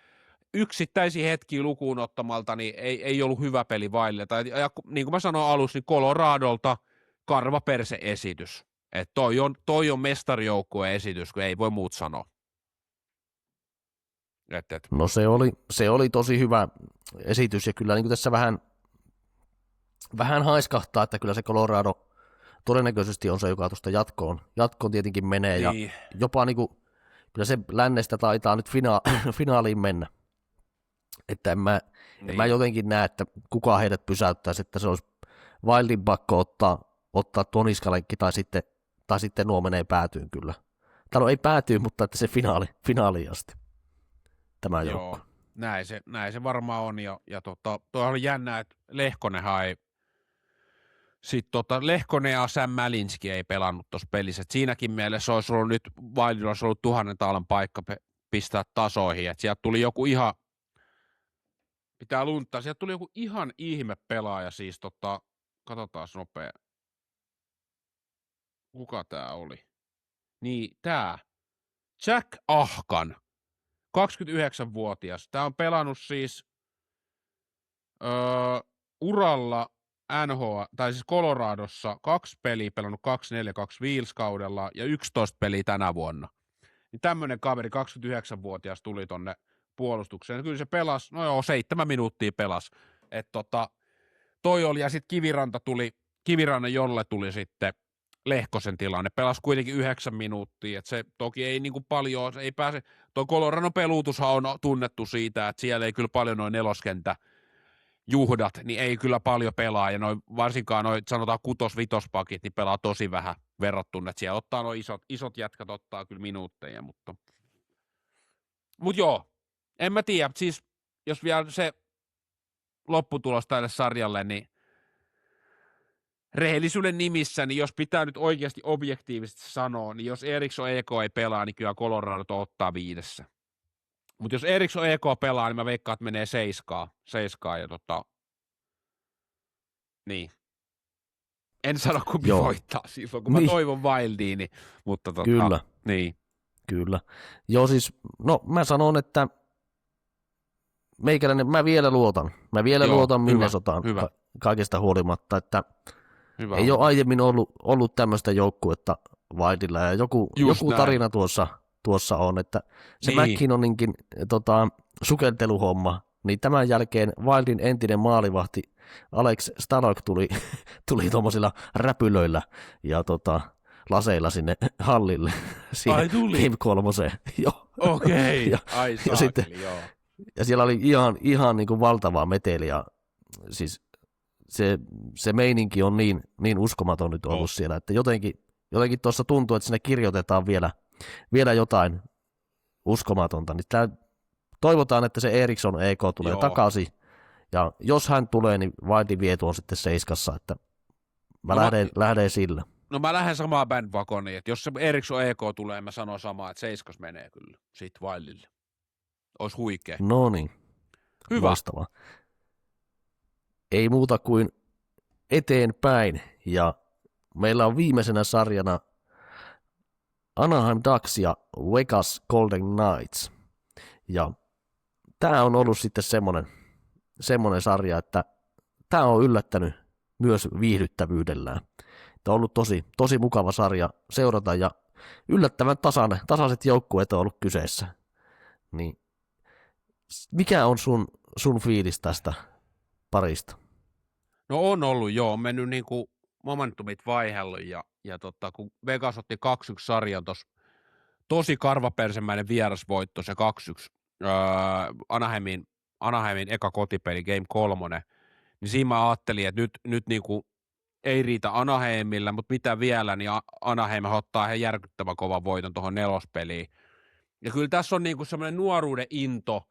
yksittäisiä hetkiä lukuun ottamalta, niin ei ollut hyvä peli Wildilta. Ja niin kuin mä sanoin alussa, niin Coloradolta karvaperse-esitys. Että toi on mestarijoukkueen esitys, kun ei voi muut sanoa. No se oli tosi hyvä esitys, ja kyllä niin kuin tässä vähän haiskahtaa, että kyllä se Colorado todennäköisesti on se, joka tuosta jatkoon tietenkin menee, niin. Ja jopa niin kuin, kyllä se lännestä taitaa nyt finaaliin mennä. Että en mä jotenkin näe, että kukaan heidät pysäyttäisi, että se olisi Wildin pakko ottaa tuon niskalenkki, tai sitten nuo menee päätyyn kyllä. Tai no ei päätyy, mutta että se finaaliin asti. Tämä joukko. Näin se varmaan on, ja toi on jännä, että Lehkonenhan ei Lehkonen ja Sam Malinski ei pelannut tuossa pelissä. Et siinäkin mielessä olisi ollut nyt, Wildilla olisi ollut 1000 taalan paikka pistää tasoihin. Et sieltä tuli joku ihan, pitää lunttaa, sieltä tuli joku ihan ihme pelaaja, siis katsotaan nopea. Kuka tää oli? Niin, tää. Jack Ahkan, 29-vuotias. Tää on pelannut siis uralla NHL, tai siis Coloradossa 2 peliä pelannut 24-25 kaudella ja 11 peliä tänä vuonna. Niin tämmöinen kaveri, 29-vuotias, tuli tonne puolustukseen. Kyllä se pelasi, no joo, 7 minuuttia pelasi. Toi oli, ja sitten Kivirannan Jolle tuli sitten Lehkosen tilanne. Pelasi kuitenkin 9 minuuttia, että se toki ei niinku paljon, ei pääse, tuo Coloradon peluutushan on tunnettu siitä, että siellä ei kyllä paljon noin neloskentä juhdat, niin ei kyllä paljon pelaa, ja varsinkaan sanotaan 6-5-pakit, niin pelaa tosi vähän verrattuna, että siellä ottaa isot jätkät ottaa kyllä minuutteja, mutta joo, en mä tiedä, siis jos vielä se lopputulos tälle sarjalle, niin rehellisyyden nimissä, niin jos pitää nyt oikeasti objektiivisesti sanoa, niin jos Eriksson EK ei pelaa, niin kyllä Colorado ottaa 5. Mutta jos Eriksson EK pelaa, niin mä veikkaan, että menee 7 ja niin. En sano, kumpi voittaa silloin, kun mä toivon Wildiin, niin, mutta Kyllä. Niin. Kyllä. Joo siis, no mä sanon, että meikäläinen, mä vielä luotan Minnesotaan kaikesta huolimatta, että hyvä. Ei ole aiemmin ollut tämmöistä joukkuetta Wildilla, ja joku tarina tuossa on, että se McKinnoninkin sukelteluhomma, niin tämän jälkeen Wildin entinen maalivahti Alex Stalock tuli tuommoisilla räpylöillä, ja laseilla sinne hallille siihen Ai tuli? Game 3:een. Joo. Okei, Ja- ai ja sitten- saakeli, joo. Ja siellä oli ihan niin kuin valtavaa meteliä. Siis se meininki on niin uskomaton nyt ollut siellä, että jotenkin tuossa tuntuu, että siinä kirjoitetaan vielä jotain uskomatonta. Niin toivotaan, että se Eriksson EK tulee Joo. takaisin. Ja jos hän tulee, niin Wildi vie tuon sitten 7, että mä lähden sillä. No mä lähden samaan bandwagoniin, että jos se Eriksson EK tulee, mä sanon samaa, että 7 menee kyllä sit Wildille. Ois huikea. No niin, Hyvä. loistavaa. Ei muuta kuin eteenpäin. Ja meillä on viimeisenä sarjana Anaheim Ducks ja Vegas Golden Knights. Ja tämä on ollut sitten semmoinen sarja, että tämä on yllättänyt myös viihdyttävyydellään. Tämä on ollut tosi mukava sarja seurata ja yllättävän tasaiset joukkueet on ollut kyseessä. Niin, mikä on sun fiilis tästä parista? No on ollut joo, on mennyt niinku momentumit vaihellut ja kun Vegas otti 2-1 sarjan tuossa tosi karvapersemäinen vierasvoitto, se 2-1 Anaheimin eka kotipeli Game 3, niin siinä mä ajattelin, että nyt niinku ei riitä Anaheimilla, mutta mitä vielä, niin Anaheim ottaa ihan järkyttävän kovan voiton tuohon 4-peliin. Ja kyllä tässä on niinku semmoinen nuoruuden into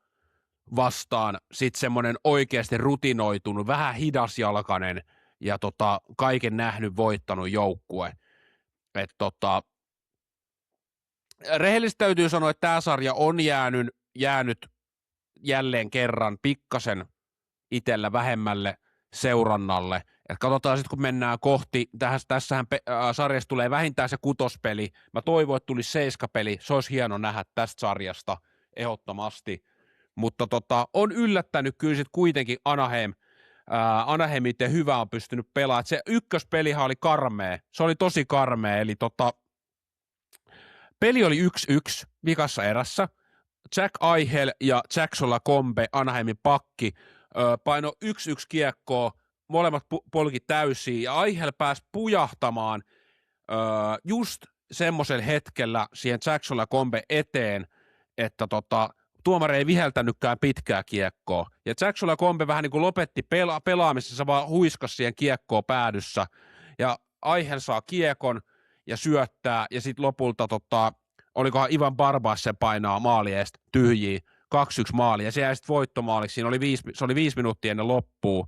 vastaan sitten semmoinen oikeasti rutinoitunut, vähän hidasjalkainen ja kaiken nähnyt voittanut joukkue. Rehellisesti täytyy sanoa, että tämä sarja on jäänyt jälleen kerran pikkasen itsellä vähemmälle seurannalle. Et katsotaan sitten, kun mennään kohti, tässähän sarjasta tulee vähintään se 6-peli. Mä toivon, että tulisi 7-peli. Se olisi hieno nähdä tästä sarjasta ehdottomasti. Mutta on yllättänyt kyllä sitten kuitenkin Anaheim miten hyvä on pystynyt pelaamaan. Se ykköspelihan oli karmea. Se oli tosi karmea. Eli peli oli 1-1 vikassa erässä. Jack Eichel ja Jackson LaCombe, Anaheimin pakki, paino 1-1 kiekkoa, molemmat polki täysiin, ja Eichel pääsi pujahtamaan just semmoisella hetkellä siihen Jackson LaCombe eteen, että tuomari ei viheltänytkään pitkää kiekkoa. Ja Jackson LaCombe vähän niin kuin lopetti pelaamisessa, vaan huiskasi siihen kiekkoon päädyssä, ja Eichel saa kiekon ja syöttää, ja sitten lopulta olikohan Ivan Barbas sen painaa maali eest tyhjiä, 2-1 maali, ja se jäi sitten voittomaaliksi, se oli 5 minuuttia ennen loppua,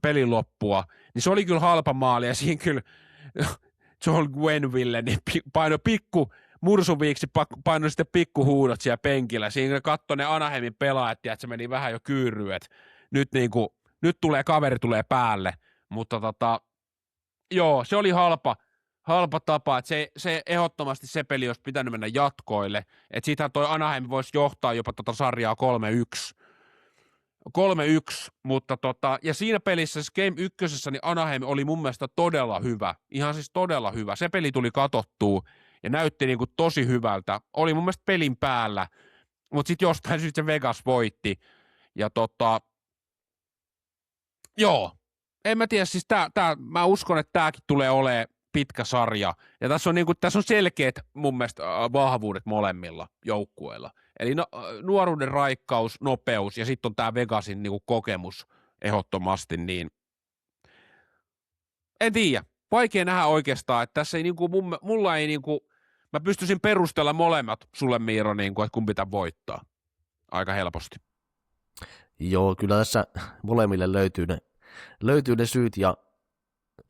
pelin loppua, niin se oli kyllä halpa maali, ja siinä kyllä Joel Gwenville niin painoi mursuviiksi painoi sitten pikkuhuudot siellä penkillä, siinä katsoi ne Anaheimin pelaajat, että se meni vähän jo kyyryyn, että nyt kaveri tulee päälle, mutta joo, se oli halpa tapa, että se ehdottomasti se peli olisi pitänyt mennä jatkoille, että siitähän toi Anaheim voisi johtaa jopa sarjaa 3-1, mutta ja siinä pelissä, siis Game 1, niin Anaheim oli mun mielestä todella hyvä, ihan siis todella hyvä, se peli tuli katsottua ja näytti niinku tosi hyvältä, oli mun mielestä pelin päällä, mutta sitten jostain syystä se Vegas voitti, ja joo, en mä tiedä, siis mä uskon, että tämäkin tulee olemaan pitkä sarja, ja tässä on selkeät mun mielestä vahvuudet molemmilla joukkueilla. Eli nuoruuden raikkaus, nopeus, ja sitten on tämä Vegasin niinku kokemus ehdottomasti, niin en tiedä. Vaikea nähdä oikeastaan, että tässä ei mulla ei mä pystyisin perustella molemmat sulle, Miiro, että kumpi tämän voittaa aika helposti. Joo, kyllä tässä molemmille löytyy ne syyt, ja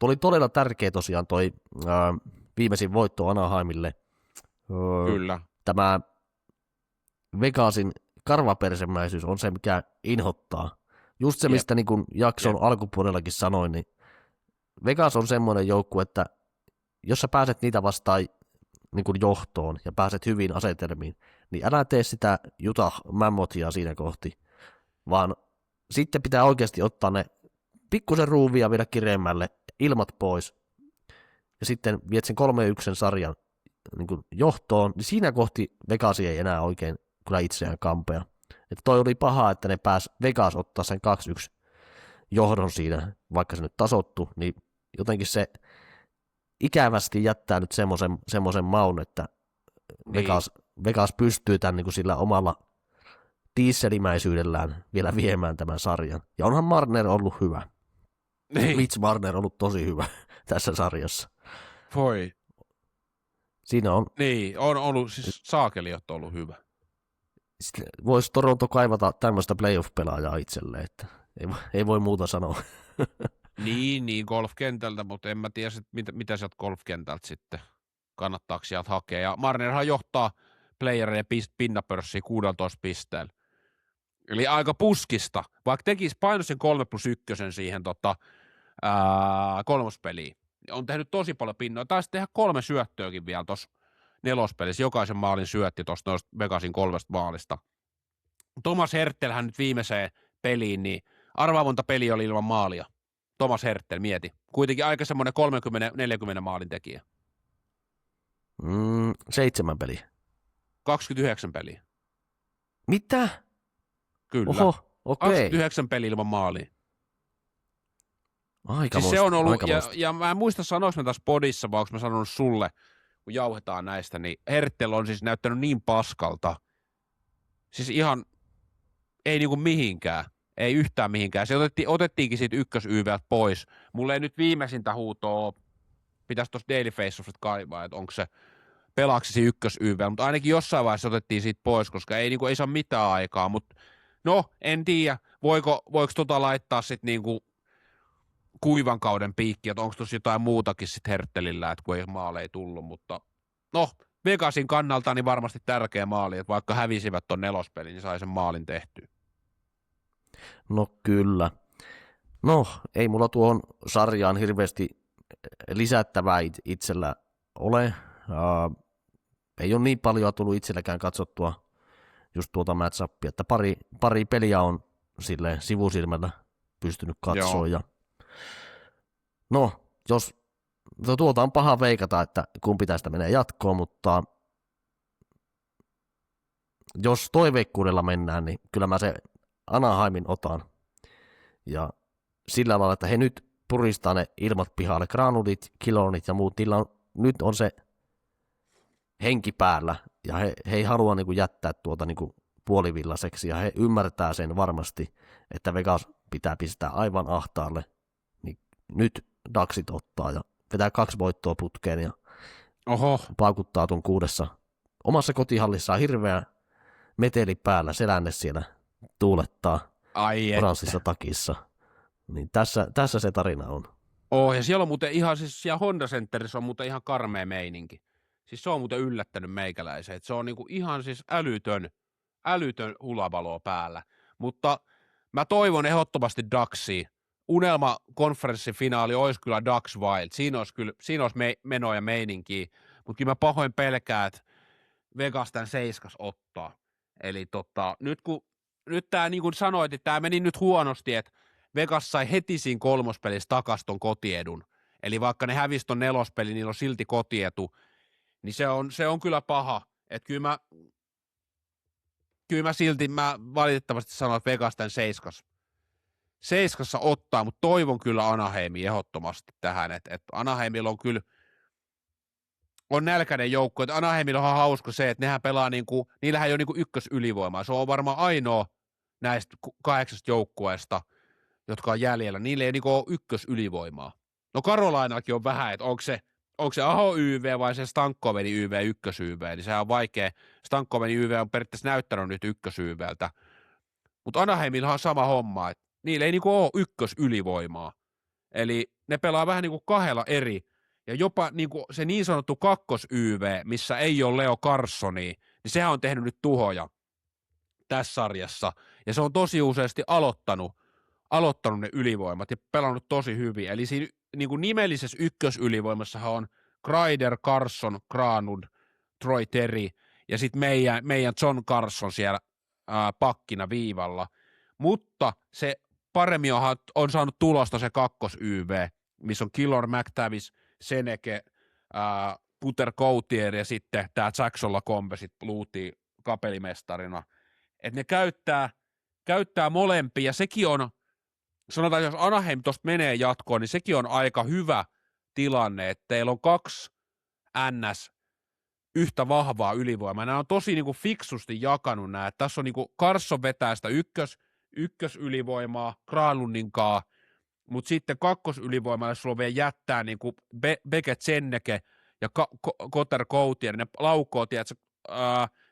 oli todella tärkeä tosiaan toi viimeisin voitto Anaheimille. Kyllä. Tämä Vegasin karvapersemäisyys on se, mikä inhottaa. Just se, mistä niin kuin jakson alkupuolellakin sanoin, niin Vegas on semmoinen joukkue, että jos sä pääset niitä vastaan niin kuin johtoon ja pääset hyvin asetelmiin, niin älä tee sitä Utah Mammothia siinä kohti, vaan sitten pitää oikeasti ottaa ne pikkusen ruuvia vielä kireemmälle, ilmat pois, ja sitten viet sen 3-1 sarjan niin kuin johtoon, niin siinä kohti Vegas ei enää oikein kyllä itseään kampea. Että toi oli paha, että ne pääs Vegas ottaa sen 2-1 johdon siinä, vaikka se nyt tasottu, niin jotenkin se ikävästi jättää nyt semmoisen maun, että Niin. Vegas pystyy tämän niin kuin sillä omalla tiisselimäisyydellään vielä viemään tämän sarjan. Ja onhan Marner ollut hyvä. Niin. Mitch Marner on ollut tosi hyvä tässä sarjassa. Voi. Siinä on, Niin, on ollut, siis saakeliot on ollut hyvä. voisi Toronto kaivata tämmöistä playoff-pelaajaa itselleen, että ei voi muuta sanoa. Niin, golfkentältä, mutta en mä tiedä, mitä sieltä golfkentältä sitten kannattaako sieltä hakea. Ja Marnerhan johtaa playereiden pinnapörssiä 16 pisteellä. Eli aika puskista, vaikka tekisi painoisen 3+1 siihen kolmospeliin. On tehnyt tosi paljon pinnoja. Taisi tehdä 3 syöttöäkin vielä tuossa nelospelissä. Jokaisen maalin syötti tuosta Vegasin 3 maalista. Thomas Hertelhän nyt viimeiseen peliin, niin arvaa monta peliä oli ilman maalia. Thomas Hertel, mieti. Kuitenkin aika semmoinen 30-40 maalin tekijä. 7 peliä. 29 peliä. Mitä? Kyllä. Oho, okei. 29 peliä ilman maalia. Aikamoista. Siis se on ollut, ja mä en muista sanois mä tässä podissa, vaan onko mä sanonut sulle, kun jauhetaan näistä, niin Hertel on siis näyttänyt niin paskalta. Siis ihan, ei niinku mihinkään. Ei yhtään mihinkään. Se otettiinkin siitä ykkösYVltä pois. Mulle ei nyt viimeisintä huutoa, pitäisi tuossa Daily Face-offista kaivaa, että onko se pelaaksisi ykkösYV, mutta ainakin jossain vaiheessa otettiin siitä pois, koska ei saa mitään aikaa, mutta no, en tiedä, voiko laittaa sitten niinku kuivan kauden piikki, että onko tuossa jotain muutakin sitten Herttelillä, että kun ei maaleja tullut, mutta no, Vegasin kannalta niin varmasti tärkeä maali, että vaikka hävisivät ton nelospelin, niin sai sen maalin tehtyä. No kyllä. No, ei mulla tuohon sarjaan hirveästi lisättävää itsellä ole. Ei ole niin paljon tullut itselläkään katsottua just tuota match-upia, että pari peliä on silleen sivusilmällä pystynyt katsoa. Ja no, tuota on paha veikata, että kumpi tästä menee jatkoon, mutta jos toiveikkuudella mennään, niin kyllä mä se Anaheimin otan. Ja sillä lailla, että he nyt puristaa ne ilmat pihalle, Granlundit, Killornit ja muut, nyt on se henki päällä, ja he ei halua niin kuin jättää tuota niin kuin puolivillaiseksi, ja he ymmärtää sen varmasti, että Vegas pitää pistää aivan ahtaalle, niin nyt Ducksit ottaa ja vetää 2 voittoa putkeen ja paukuttaa tuon 6. Omassa kotihallissaan hirveä meteli päällä, selänne siellä tuulettaa oranssissa takissa. Niin tässä se tarina on. Ja siellä on muuten ihan, siis siellä Honda Centerissä on muuten ihan karmea meininki. Siis se on muuten yllättänyt meikäläisen, että se on niinku ihan siis älytön hulabalo päällä. Mutta mä toivon ehdottomasti Ducksia. Unelma-konferenssifinaali olisi kyllä Ducks Wild. Siinä olisi menoa ja meininkiä, mutta kyllä mä pahoin pelkään, että Vegas tämän 7 ottaa. Eli nyt tämä niin kuin sanoit, että tämä meni nyt huonosti, että Vegas sai heti siinä 3. pelissä takaisin ton kotiedun. Eli vaikka ne hävisi ton 4. peli, niillä on silti kotietu, niin se on kyllä paha. Että kyllä mä silti, valitettavasti sanon, että Vegas tämän 7 ottaa, mutta toivon kyllä Anaheimia ehdottomasti tähän, että Anaheimilla on kyllä on nälkäinen joukko, että Anaheimilla on hauska se, että nehän pelaa niillähän ei ole ykkösylivoimaa, se on varmaan ainoa näistä 8 joukkueesta, jotka on jäljellä, niillä ei ole ykkösylivoimaa. No Karolainakin on vähän, että onko se Aho YV vai se Stankoveni YV ykkös-YV, niin sehän on vaikea, Stankoveni YV on periaatteessa näyttänyt nyt ykkös-YVltä, mutta Anaheimilla on sama homma, että niillä ei ole ykkösylivoimaa, eli ne pelaa vähän 2 eri, ja jopa se niin sanottu kakkos-YV, missä ei ole Leo Carsonia, niin sehän on tehnyt nyt tuhoja tässä sarjassa, ja se on tosi useasti aloittanut ne ylivoimat ja pelannut tosi hyvin, eli siinä nimellisessä ykkösylivoimassahan on Kreider, Carson, Granlund, Troy Terry, ja sitten meidän John Carson siellä pakkina viivalla, mutta se paremmin on saanut tulosta se kakkos-YV, missä on Killor, McTavish, Seneke, Puter Gauthier ja sitten tämä Jackson Lacombe sit luutii kapelimestarina. Että ne käyttää molempia ja sekin on, sanotaan jos Anaheim tuosta menee jatkoon, niin sekin on aika hyvä tilanne, että teillä on 2 NS yhtä vahvaa ylivoimaa. Nämä on tosi niin kuin fiksusti jakanut nämä. Tässä on niin kuin Carson vetää sitä ykkösylivoimaa Granlundinkaan, mutta sitten kakkosylivoimalle sulla on vielä jättää niin kuin Beckett Senneke ja Cotter Coutier. Ne laukoo, tiedätkö,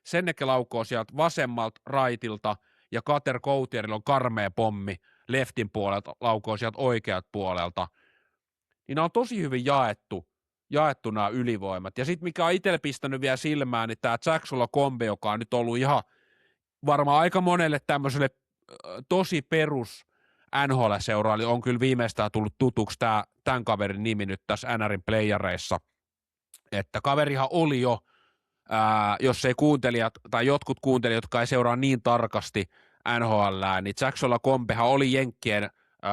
Senneke laukoo sieltä vasemmalta raitilta ja Cotter Coutierilla on karmea pommi leftin puolelta, laukoo sieltä oikealta puolelta. Niin nämä on tosi hyvin jaettu nämä ylivoimat. Ja sitten mikä on itselle pistänyt vielä silmään, niin tämä Jacksola kombe, joka on nyt ollut ihan varmaan aika monelle tämmöiselle tosi perus NHL-seuraajalle, on kyllä viimeistään tullut tutuksi tämän kaverin nimi nyt tässä NRin playareissa. Että kaverihan oli jo, jos ei kuuntelijat tai jotkut kuuntelijat, jotka ei seuraa niin tarkasti NHL:ää, niin Jacksola kombehan oli Jenkkien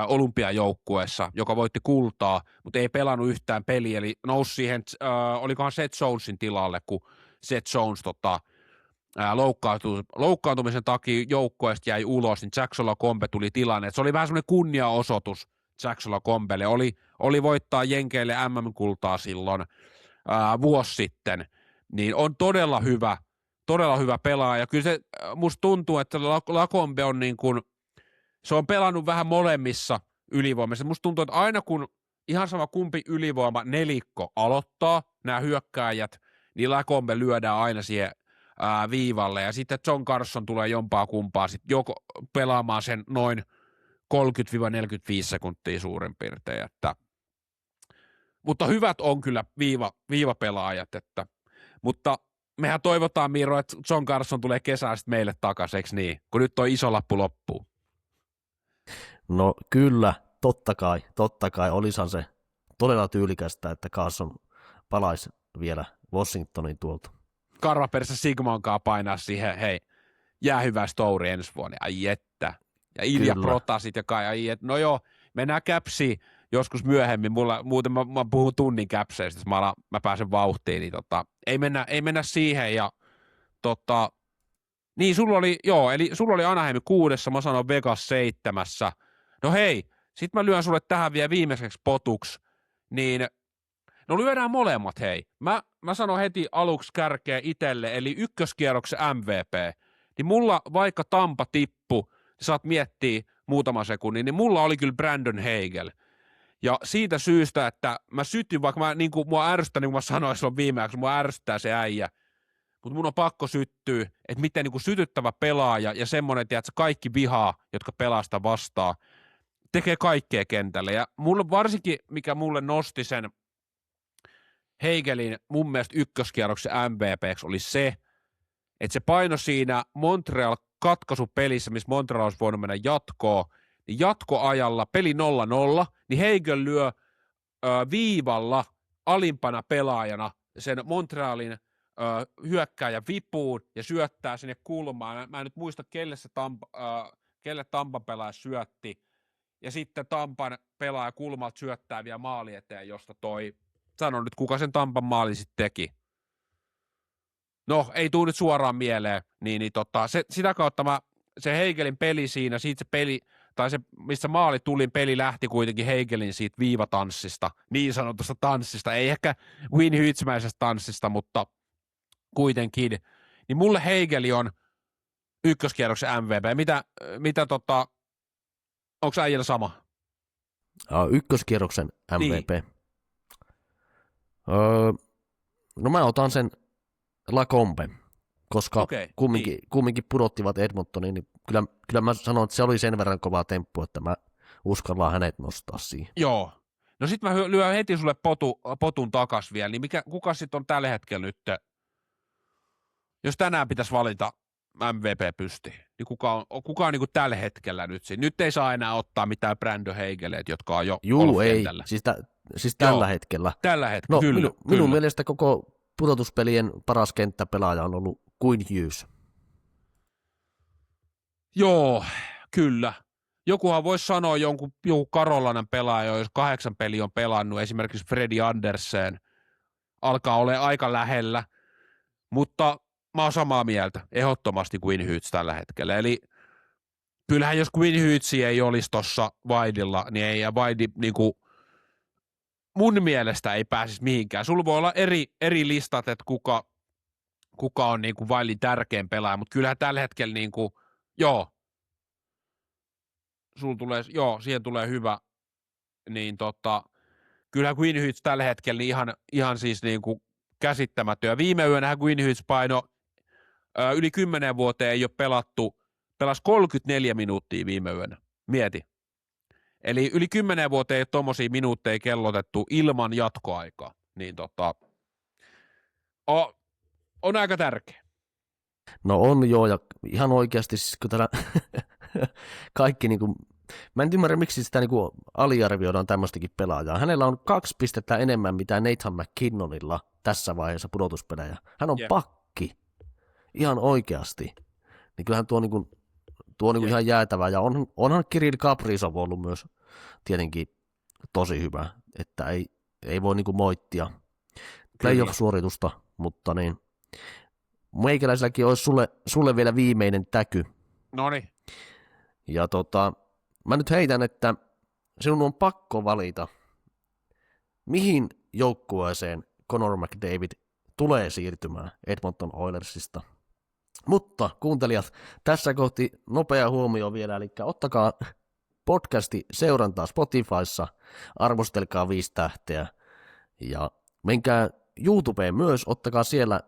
olympiajoukkueessa, joka voitti kultaa, mutta ei pelannut yhtään peliä, eli nousi siihen, olikohan Seth Jonesin tilalle, kun Seth Jones loukkaantumisen takia joukkueesta jäi ulos, niin Jacksola kombe tuli tilanne, että se oli vähän semmoinen kunniaosoitus Jacksola kombelle, oli voittaa Jenkeille MM-kultaa silloin vuosi sitten, niin on todella hyvä pelaaja, ja kyllä se musta tuntuu, että Lacombe on niin kuin se on pelannut vähän molemmissa ylivoimissa. Musta tuntuu, että aina kun ihan sama kumpi ylivoima nelikko aloittaa nämä hyökkääjät, niin Lacombe lyödään aina siihen viivalle. Ja sitten John Carson tulee jompaa kumpaa sitten joko pelaamaan sen noin 30-45 sekuntia suurin piirtein. Mutta hyvät on kyllä viivapelaajat. Mutta mehän toivotaan, Miro, että John Carson tulee kesään sitten meille takaisin, eikö niin? Kun nyt toi iso lappu loppuu. No kyllä, totta kai, olisihan se todella tyylikästä, että Carson palaisi vielä Washingtonin tuolta. Karvaperässä Sigmonkaan painaa siihen, hei, jää hyvä story ensi vuonna, ai että. Ja Ilja Protasit ja kai, ai että. No joo, mennään Capsiin joskus myöhemmin, muuten mä puhun tunnin Capseista, jos mä pääsen vauhtiin, niin ei mennä siihen ja niin sulla oli Anaheim 6, mä sanon Vegas 7. No hei, sit mä lyön sulle tähän vielä viimeiseksi potuksi, niin no lyödään molemmat hei. Mä sanon heti aluksi kärkeä itselle, eli ykköskierroksen MVP, niin mulla vaikka Tampa tippu, niin saat miettiä muutama sekunnin, niin mulla oli kyllä Brandon Hagel. Ja siitä syystä, että mä sytyin, vaikka mua ärsyttää, niin kuin mä sanoin silloin viimeksi, mua ärsyttää se äijä, mutta mun on pakko syttyä, että miten niin kuin sytyttävä pelaaja ja semmoinen, että kaikki vihaa, jotka pelaa sitä vastaan, tekee kaikkea kentälle. Ja mulle varsinkin, mikä mulle nosti sen Hagelin mun mielestä ykköskierroksen MVP:ksi oli se, että se paino siinä Montreal katkaisupelissä, missä Montreal olisi voinut mennä jatkoon, niin jatkoajalla peli 0-0, niin Hagel lyö viivalla alimpana pelaajana sen Montrealin hyökkääjä vipuun ja syöttää sinne kulmaan. Mä en nyt muista, kelle Tampan pelaaja syötti. Ja sitten Tampan pelaaja kulmalta syöttää vielä maali eteen, josta sano nyt, kuka sen Tampan maali sitten teki. No, ei tule nyt suoraan mieleen. Sitä kautta se Hagelin peli siinä, siitä se peli, tai se, missä maali tuli, peli lähti kuitenkin Hagelin siitä viivatanssista, niin sanotusta tanssista, ei ehkä Win Hyytsmäisestä tanssista, mutta kuitenkin, niin mulle Hagel on ykköskierroksen MVP. Mitä onko äijällä sama? Ykköskierroksen MVP. Niin. No mä otan sen Lacombe, koska kumminkin pudottivat Edmontoniin, niin kyllä mä sanon, että se oli sen verran kova temppu, että mä uskallaan hänet nostaa siihen. Joo. No sit mä lyön heti sulle potun takas vielä, niin kuka sitten on tällä hetkellä nyt, jos tänään pitäisi valita MVP pysti, niin kuka on niin kuin tällä hetkellä nyt siinä? Nyt ei saa enää ottaa mitään Brandon Hageleet, jotka on jo kentällä. Siis tällä hetkellä. Tällä hetkellä, no, kyllä. Minun mielestä koko pudotuspelien paras kenttäpelaaja on ollut Quinn Hughes. Joo, kyllä. Jokuhan voisi sanoa joku Karolainen pelaaja, jos 8 peliä on pelannut, esimerkiksi Freddie Andersen, alkaa olla aika lähellä, mutta mä oon samaa mieltä, ehdottomasti Quinn Hughes tällä hetkellä. Eli kyllähän jos Quinn Hughes ei olisi tuossa Waidilla, niin ei Waidi niinku, mun mielestä ei pääsisi mihinkään. Sulla voi olla eri listat, että kuka on niin kuin Wiley tärkein pelaaja, mutta kyllähän tällä hetkellä niin kuin, siihen tulee hyvä, niin kyllähän Quinn Hughes tällä hetkellä niin ihan siis niin kuin käsittämätön. Ja viime yönähän Quinn Hughes paino yli 10 vuoteen ei ole pelasi 34 minuuttia viime yönä. Mieti. Eli yli 10 vuoteen ei ole tommosia minuutteja kellotettu ilman jatkoaikaa. Niin on aika tärkeä. No on joo, ja ihan oikeasti siis kun täällä kaikki niinku, mä en ymmärrä miksi sitä niinku aliarvioidaan tämmöistäkin pelaajaa. Hänellä on 2 pistettä enemmän mitä Nathan McKinnonilla tässä vaiheessa pudotuspelejä. Hän on pakki. Ihan oikeasti. Niin kyllähän tuo niinku ihan jäätävää, ja onhan Kirill Kaprizov ollut myös tietenkin tosi hyvä, että ei voi niinku moittia playoff-suoritusta, mutta niin meikäläiselläkin olisi sulle vielä viimeinen täky. Noniin. Ja mä nyt heitän, että sinun on pakko valita, mihin joukkueeseen Connor McDavid tulee siirtymään Edmonton Oilersista. Mutta kuuntelijat, tässä kohti nopea huomio vielä, eli ottakaa podcasti seurantaa Spotifyssa, arvostelkaa 5 tähteä ja menkää YouTubeen myös, ottakaa siellä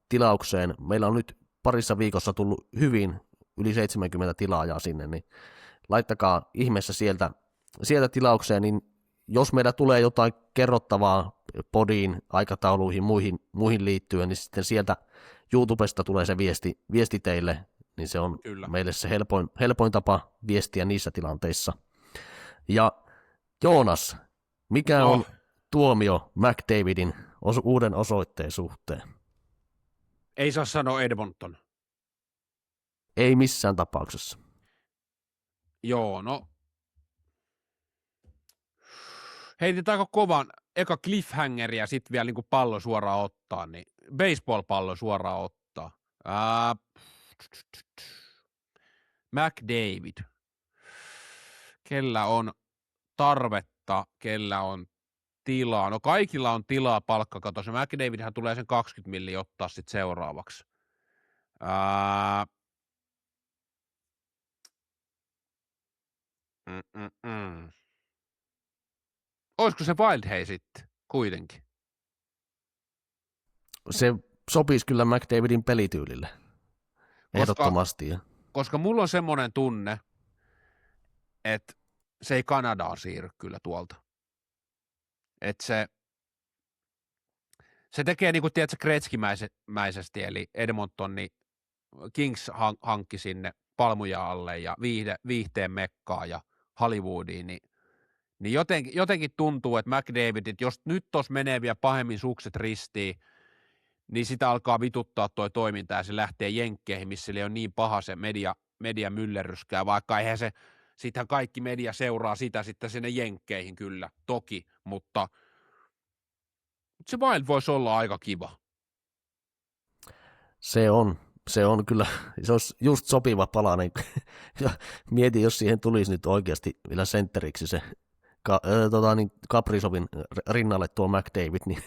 tilaukseen. Meillä on nyt parissa viikossa tullut hyvin yli 70 tilaajaa sinne, niin laittakaa ihmeessä sieltä tilaukseen, niin jos meillä tulee jotain kerrottavaa podiin, aikatauluihin, muihin liittyen, niin sitten sieltä YouTubesta tulee se viesti teille, niin se on Kyllä. meille se helpoin tapa viestiä niissä tilanteissa. Ja Joonas, mikä on tuomio McDavidin uuden osoitteen suhteen? Ei saa sanoa Edmonton. Ei missään tapauksessa. Joo, no. Heitetäänkö kovan eka cliffhanger ja sitten vielä niinku pallo suoraan ottaa, niin baseball-pallo suoraan ottaa. McDavid. Kellä on tarvetta, kellä on tilaa. No kaikilla on tilaa palkkakatossa. McDavidhän tulee sen 20 milliä ottaa sitten seuraavaksi. Olisiko se Wildhay sitten kuitenkin? Se sopisi kyllä McDavidin pelityylille. Ehdottomasti. Koska mulla on semmoinen tunne, että se ei Kanadaan siirry kyllä tuolta. Että se tekee niin kuin tiedätkö Gretzky-mäisesti, eli Edmontoni Kings hankki sinne palmuja alle ja viihteen mekkaa ja Hollywoodiin, niin jotenkin tuntuu, että McDavidit, jos nyt tuossa menee vielä pahemmin sukset ristiin, niin sitä alkaa vituttaa toi toiminta ja se lähtee jenkkeihin, missä ei ole niin paha se media myllerryskää, vaikka eihän se, sittenhän kaikki media seuraa sitä sitten sinne jenkkeihin kyllä, toki, mutta se Wild voisi olla aika kiva. Se on kyllä, se olisi just sopiva palanen. Mietin, jos siihen tulisi nyt oikeasti vielä sentteriksi se Kaprizovin rinnalle tuo McDavid, niin.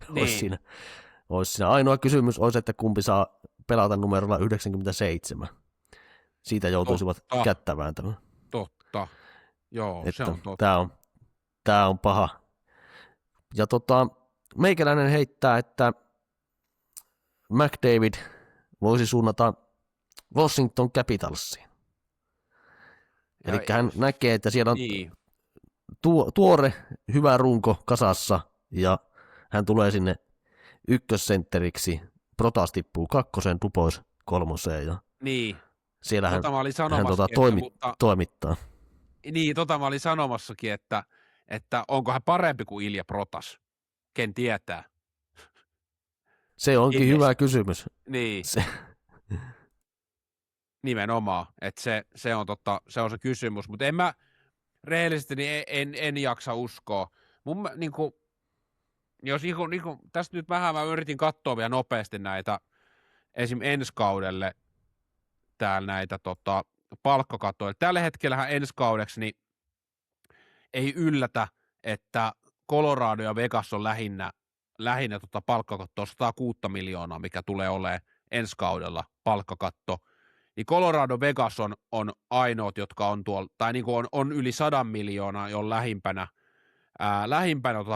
Olisi siinä. Ainoa kysymys olisi, että kumpi saa pelata numerolla 97. Siitä joutuisivat kättä vääntämään. Totta, joo, että se on totta. Tämä on paha. Ja meikäläinen heittää, että McDavid voisi suunnata Washington Capitalsiin. Eli hän näkee, että siellä on tuore hyvä runko kasassa, ja hän tulee sinne ykkössentteriksi, Protas tippuu 2, Dubois 3, ja siellä hän toimittaa. Niin, mä olin sanomassakin, että onko hän parempi kuin Ilja Protas, ken tietää. Se onkin hyvä kysymys. Niin. Nimenomaan, että se on se kysymys, mutta en mä rehellisesti niin en jaksa uskoa. Mun niinku, jos niinku, tästä nyt vähän mä yritin katsoa vielä nopeasti näitä esim. Ensi kaudelle täällä näitä palkkakattoja. Tällä hetkellähän ensi kaudeksi niin ei yllätä, että Colorado ja Vegas on lähinnä palkkakattoa 106 miljoonaa, mikä tulee olemaan ensi kaudella palkkakatto. Niin Colorado Vegas on ainoat, jotka on tuolla, tai niin kuin on yli 100 miljoonaa, jo lähimpänä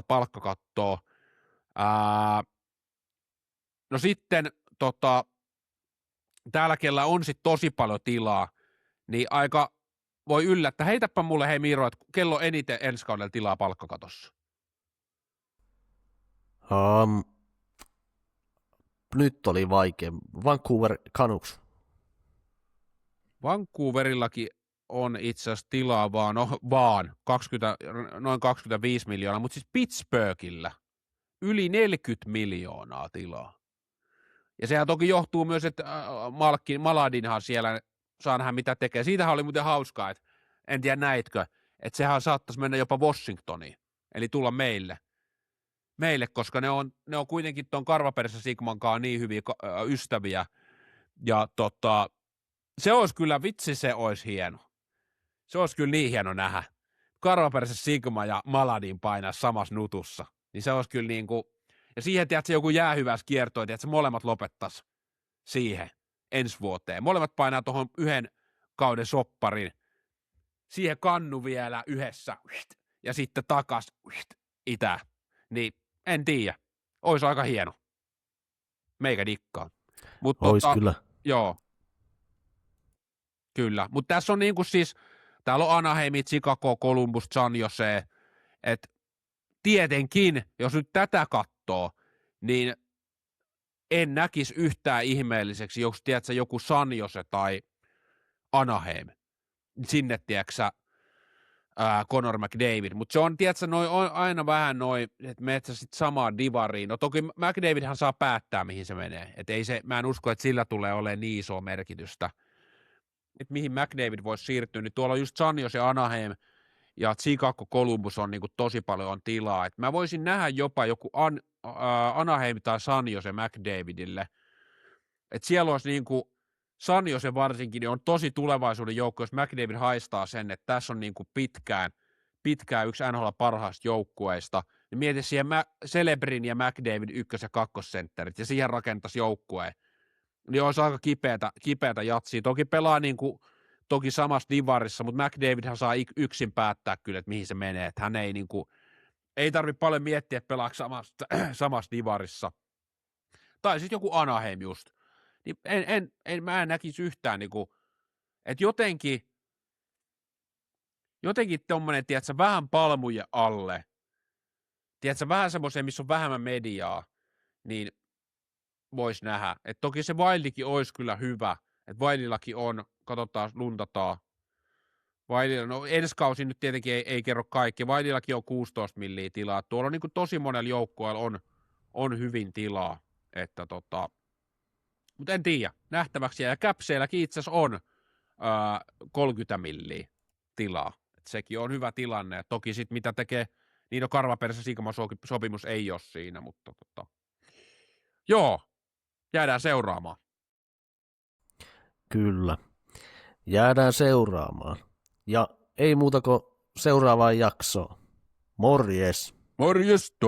palkkakattoa. No sitten täällä, kellä on sitten tosi paljon tilaa, niin aika voi yllättää. Heitäpä mulle, hei Miro, että kello on eniten ensi kaudella tilaa palkkakatossa. Nyt oli vaikea. Vancouver Canucks. Vancouverillakin on itse asiassa tilaa noin 25 miljoonaa, mutta siis Pittsburghillä yli 40 miljoonaa tilaa. Ja sehän toki johtuu myös, että Maladinhan siellä saa nähdä mitä tekee. Siitähän oli muuten hauskaa, että en tiedä näitkö, että sehän saattaisi mennä jopa Washingtoniin, eli tulla meille, koska ne on kuitenkin tuon Karvaperässä Sigmankaan niin hyviä ystäviä, ja se olisi kyllä, vitsi se olisi hieno. Se olisi kyllä niin hieno nähdä. Karvaperässä Sigma ja Maladin painaa samassa nutussa, niin se olisi kyllä niin kuin, ja siihen tiedätkö joku jäähyvässä kiertoi, että molemmat lopettaisi siihen ensi vuoteen. Molemmat painaa tuohon yhden kauden sopparin, siihen kannu vielä yhdessä, ja sitten takas itään. Niin en tiedä. Ois aika hieno. Meikä dikkaa. Ois kyllä. Joo. Kyllä. Mutta tässä on niinku siis, täällä on Anaheim, Chicago, Columbus, San Jose, että tietenkin, jos nyt tätä katsoo, niin en näkisi yhtään ihmeelliseksi, jos tiedätkö, joku San Jose tai Anaheim. Sinne, tiedätkö Connor McDavid, mutta se on, tiedätkö, on aina vähän että menet sä sitten samaan divariin. No toki McDavidhan saa päättää, mihin se menee. Et ei se, mä en usko, että sillä tulee olemaan niin isoa merkitystä. Että mihin McDavid voisi siirtyä, niin tuolla on just San Jose, Anaheim ja Chicago, Columbus on niinku tosi paljon tilaa. Et mä voisin nähdä jopa joku Anaheim tai San Jose McDavidille. Että siellä olisi niinku San Jose varsinkin niin on tosi tulevaisuuden joukko, jos McDavid haistaa sen, että tässä on niin kuin pitkään yksi NHL parhaista joukkueista, niin mieti siihen Celebrin ja McDavid ykkös- ja kakkosentterit, ja siihen rakentaisi joukkueen. Niin olisi aika kipeätä jatsia. Toki pelaa niin kuin, toki samassa divarissa, mutta McDavidhan saa yksin päättää kyllä, että mihin se menee. Että hän ei, niin kuin, ei tarvitse paljon miettiä, että pelaako samassa divarissa. Tai sitten joku Anaheim just. Niin mä en näkisi yhtään, niin kuin, että jotenkin tommonen, tiedätkö, vähän palmujen alle, tiedätkö, vähän semmoiseen, missä on vähemmän mediaa, niin voisi nähdä. Että toki se Wildikin olisi kyllä hyvä, että Wildillakin on, katsotaan, luntataan. Wildilla, no ensi kausi nyt tietenkin ei kerro kaikki, Wildillakin on 16 milliä tilaa, tuolla on niin kuin tosi monella joukkueella on hyvin tilaa, että mutta en tiedä, nähtäväksi. Ja Capseilläkin itse asiassa on 30 milliä tilaa. Et sekin on hyvä tilanne. Et toki sitten mitä tekee, niin on Karvaperässä Sigma-sopimus ei ole siinä, mutta joo, jäädään seuraamaan. Kyllä, jäädään seuraamaan. Ja ei muuta kuin seuraavaan jaksoon. Morjes! Morjesta!